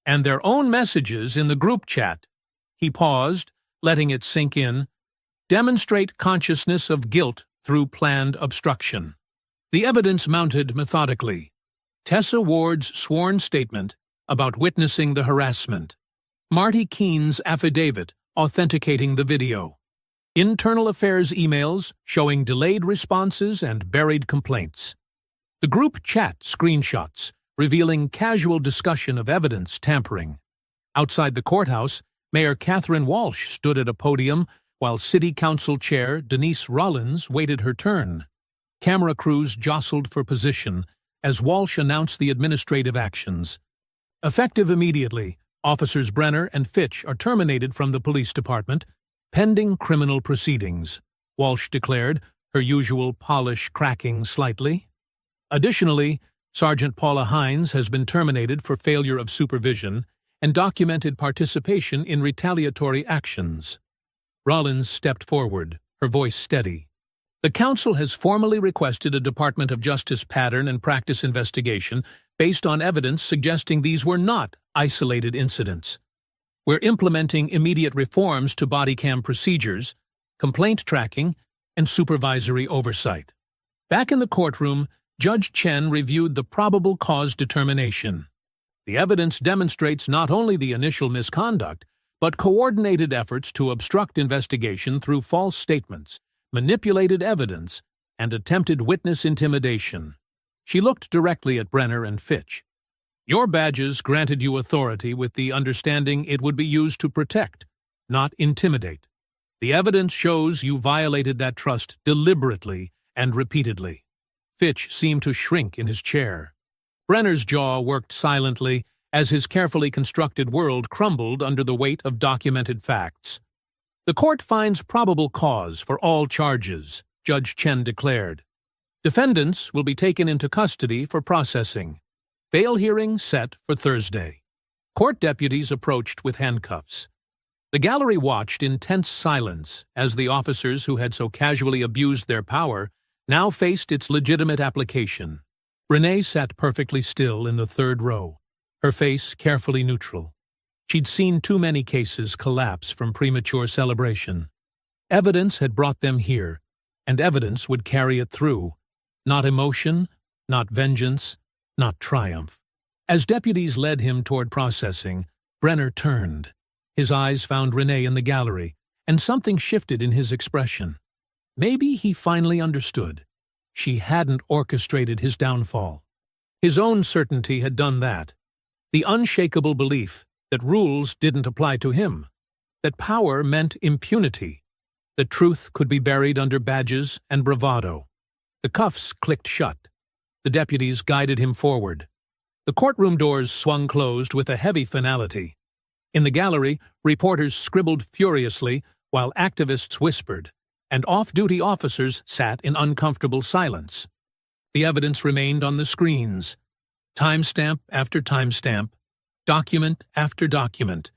and their own messages in the group chat. He paused, letting it sink in, demonstrate consciousness of guilt through planned obstruction. The evidence mounted methodically. Tessa Ward's sworn statement about witnessing the harassment. Marty Keene's affidavit authenticating the video. Internal Affairs emails showing delayed responses and buried complaints. The group chat screenshots revealing casual discussion of evidence tampering. Outside the courthouse, Mayor Catherine Walsh stood at a podium while City Council Chair Denise Rollins waited her turn. Camera crews jostled for position as Walsh announced the administrative actions. Effective immediately, Officers Brenner and Fitch are terminated from the police department, pending criminal proceedings, Walsh declared, her usual polish cracking slightly. Additionally, Sergeant Paula Hines has been terminated for failure of supervision and documented participation in retaliatory actions. Rollins stepped forward, her voice steady. The Council has formally requested a Department of Justice pattern and practice investigation based on evidence suggesting these were not isolated incidents. We're implementing immediate reforms to body cam procedures, complaint tracking, and supervisory oversight. Back in the courtroom, Judge Chen reviewed the probable cause determination. The evidence demonstrates not only the initial misconduct, but coordinated efforts to obstruct investigation through false statements, manipulated evidence, and attempted witness intimidation. She looked directly at Brenner and Fitch. Your badges granted you authority with the understanding it would be used to protect, not intimidate. The evidence shows you violated that trust deliberately and repeatedly. Fitch seemed to shrink in his chair. Brenner's jaw worked silently as his carefully constructed world crumbled under the weight of documented facts. The court finds probable cause for all charges, Judge Chen declared. Defendants will be taken into custody for processing. Bail hearing set for Thursday. Court deputies approached with handcuffs. The gallery watched in tense silence as the officers who had so casually abused their power now faced its legitimate application. Renee sat perfectly still in the third row, her face carefully neutral. She'd seen too many cases collapse from premature celebration. Evidence had brought them here, and evidence would carry it through. Not emotion, not vengeance, not triumph. As deputies led him toward processing, Brenner turned. His eyes found Renee in the gallery, and something shifted in his expression. Maybe he finally understood. She hadn't orchestrated his downfall. His own certainty had done that. The unshakable belief that rules didn't apply to him, that power meant impunity, that truth could be buried under badges and bravado. The cuffs clicked shut. The deputies guided him forward. The courtroom doors swung closed with a heavy finality. In the gallery, reporters scribbled furiously while activists whispered, and off-duty officers sat in uncomfortable silence. The evidence remained on the screens. Timestamp after timestamp, document after document,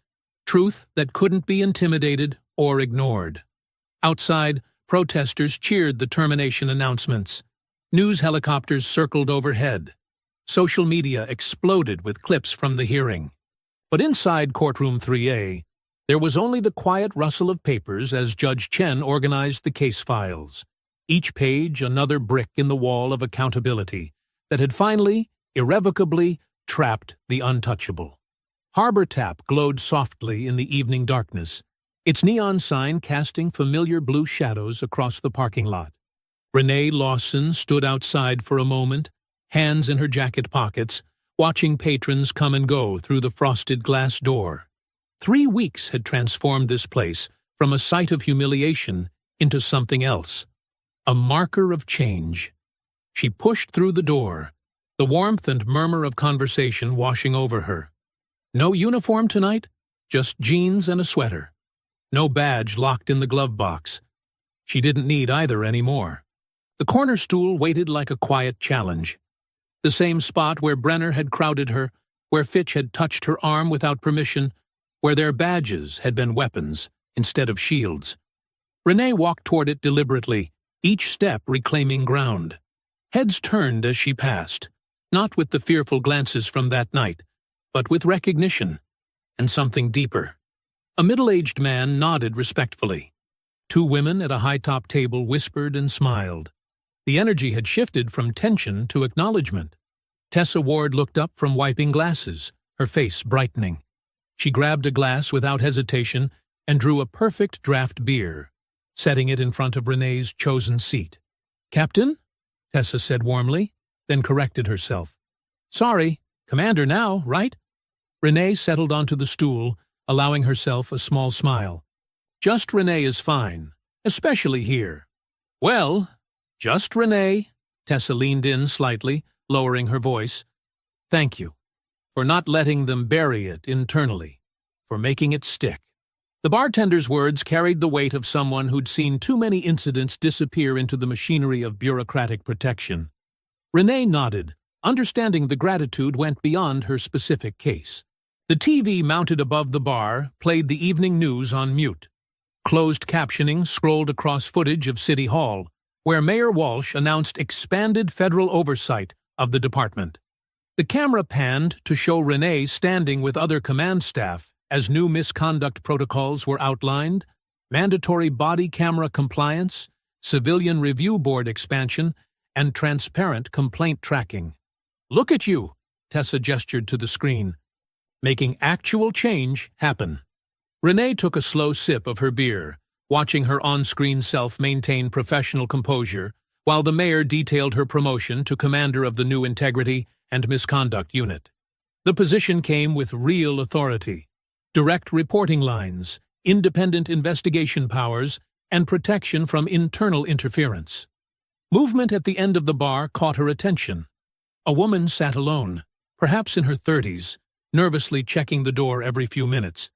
truth that couldn't be intimidated or ignored. Outside, protesters cheered the termination announcements. News helicopters circled overhead. Social media exploded with clips from the hearing. But inside courtroom 3A, there was only the quiet rustle of papers as Judge Chen organized the case files. Each page another brick in the wall of accountability that had finally, irrevocably, trapped the untouchable. Harbor Tap glowed softly in the evening darkness, its neon sign casting familiar blue shadows across the parking lot. Renee Lawson stood outside for a moment, hands in her jacket pockets, watching patrons come and go through the frosted glass door. 3 weeks had transformed this place from a site of humiliation into something else, a marker of change. She pushed through the door, the warmth and murmur of conversation washing over her. No uniform tonight, just jeans and a sweater. No badge locked in the glove box. She didn't need either anymore. The corner stool waited like a quiet challenge. The same spot where Brenner had crowded her, where Fitch had touched her arm without permission, where their badges had been weapons instead of shields. Renee walked toward it deliberately, each step reclaiming ground. Heads turned as she passed, not with the fearful glances from that night, but with recognition, and something deeper. A middle-aged man nodded respectfully. 2 women at a high-top table whispered and smiled. The energy had shifted from tension to acknowledgement. Tessa Ward looked up from wiping glasses, her face brightening. She grabbed a glass without hesitation and drew a perfect draft beer, setting it in front of Renee's chosen seat. "Captain?" Tessa said warmly, then corrected herself. "Sorry, Commander now, right?" Renee settled onto the stool, allowing herself a small smile. "Just Renee is fine, especially here." "Well, just Renee," Tessa leaned in slightly, lowering her voice. "Thank you for not letting them bury it internally, for making it stick." The bartender's words carried the weight of someone who'd seen too many incidents disappear into the machinery of bureaucratic protection. Renee nodded, understanding the gratitude went beyond her specific case. The TV mounted above the bar played the evening news on mute. Closed captioning scrolled across footage of City Hall, where Mayor Walsh announced expanded federal oversight of the department. The camera panned to show Renee standing with other command staff as new misconduct protocols were outlined, mandatory body camera compliance, civilian review board expansion, and transparent complaint tracking. "Look at you," Tessa gestured to the screen, "making actual change happen." Renee took a slow sip of her beer, watching her on-screen self maintain professional composure, while the mayor detailed her promotion to commander of the new Integrity and Misconduct Unit. The position came with real authority, direct reporting lines, independent investigation powers, and protection from internal interference. Movement at the end of the bar caught her attention. A woman sat alone, perhaps in her 30s, nervously checking the door every few minutes.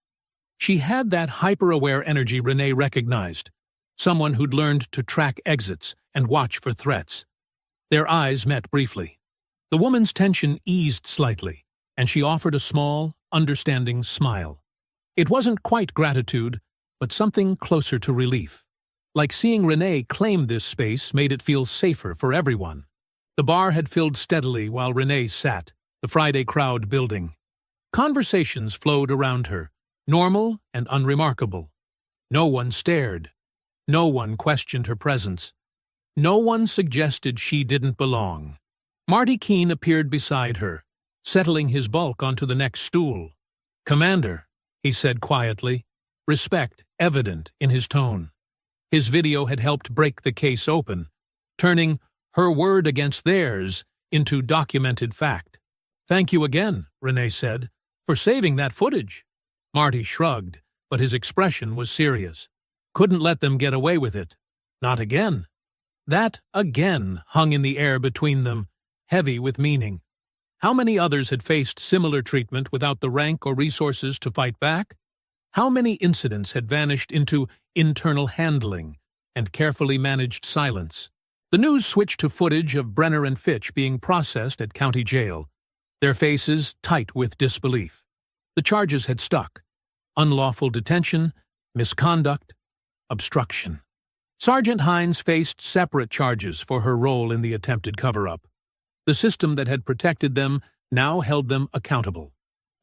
She had that hyper-aware energy Renee recognized, someone who'd learned to track exits and watch for threats. Their eyes met briefly. The woman's tension eased slightly, and she offered a small, understanding smile. It wasn't quite gratitude, but something closer to relief. Like seeing Renee claim this space made it feel safer for everyone. The bar had filled steadily while Renee sat, the Friday crowd building. Conversations flowed around her, normal and unremarkable. No one stared. No one questioned her presence. No one suggested she didn't belong. Marty Keene appeared beside her, settling his bulk onto the next stool. "Commander," he said quietly, respect evident in his tone. His video had helped break the case open, turning her word against theirs into documented fact. "Thank you again," Renee said, "for saving that footage." Marty shrugged, but his expression was serious. Couldn't let them get away with it. Not again. That again hung in the air between them, heavy with meaning. How many others had faced similar treatment without the rank or resources to fight back? How many incidents had vanished into internal handling and carefully managed silence? The news switched to footage of Brenner and Fitch being processed at county jail, their faces tight with disbelief. The charges had stuck: unlawful detention, misconduct, obstruction. Sergeant Hines faced separate charges for her role in the attempted cover-up. The system that had protected them now held them accountable.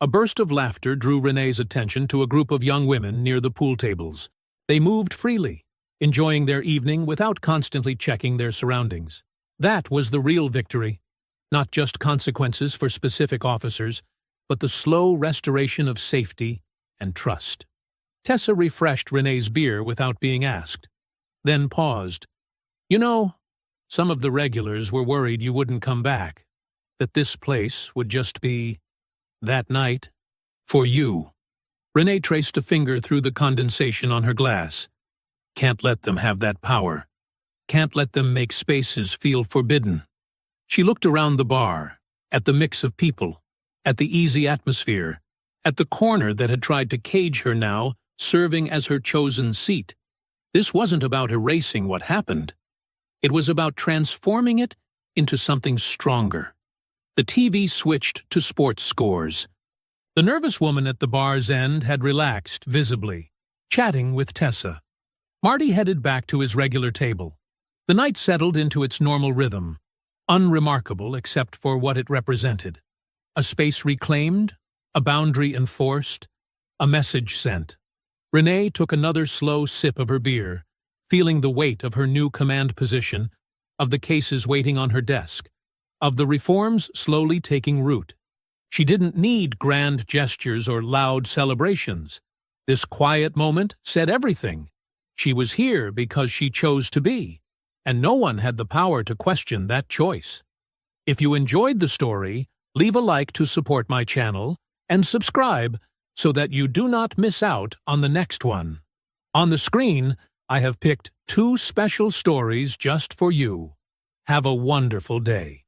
A burst of laughter drew Renee's attention to a group of young women near the pool tables. They moved freely, enjoying their evening without constantly checking their surroundings. That was the real victory. Not just consequences for specific officers, but the slow restoration of safety and trust. Tessa refreshed Renee's beer without being asked, then paused. "You know, some of the regulars were worried you wouldn't come back, that this place would just be that night for you." Renee traced a finger through the condensation on her glass. "Can't let them have that power. Can't let them make spaces feel forbidden." She looked around the bar, at the mix of people, at the easy atmosphere, at the corner that had tried to cage her now, serving as her chosen seat. This wasn't about erasing what happened. It was about transforming it into something stronger. The TV switched to sports scores. The nervous woman at the bar's end had relaxed visibly, chatting with Tessa. Marty headed back to his regular table. The night settled into its normal rhythm, unremarkable except for what it represented. A space reclaimed, a boundary enforced, a message sent. Renee took another slow sip of her beer, feeling the weight of her new command position, of the cases waiting on her desk, of the reforms slowly taking root. She didn't need grand gestures or loud celebrations. This quiet moment said everything. She was here because she chose to be, and no one had the power to question that choice. If you enjoyed the story, leave a like to support my channel, and subscribe so that you do not miss out on the next one. On the screen, I have picked 2 special stories just for you. Have a wonderful day.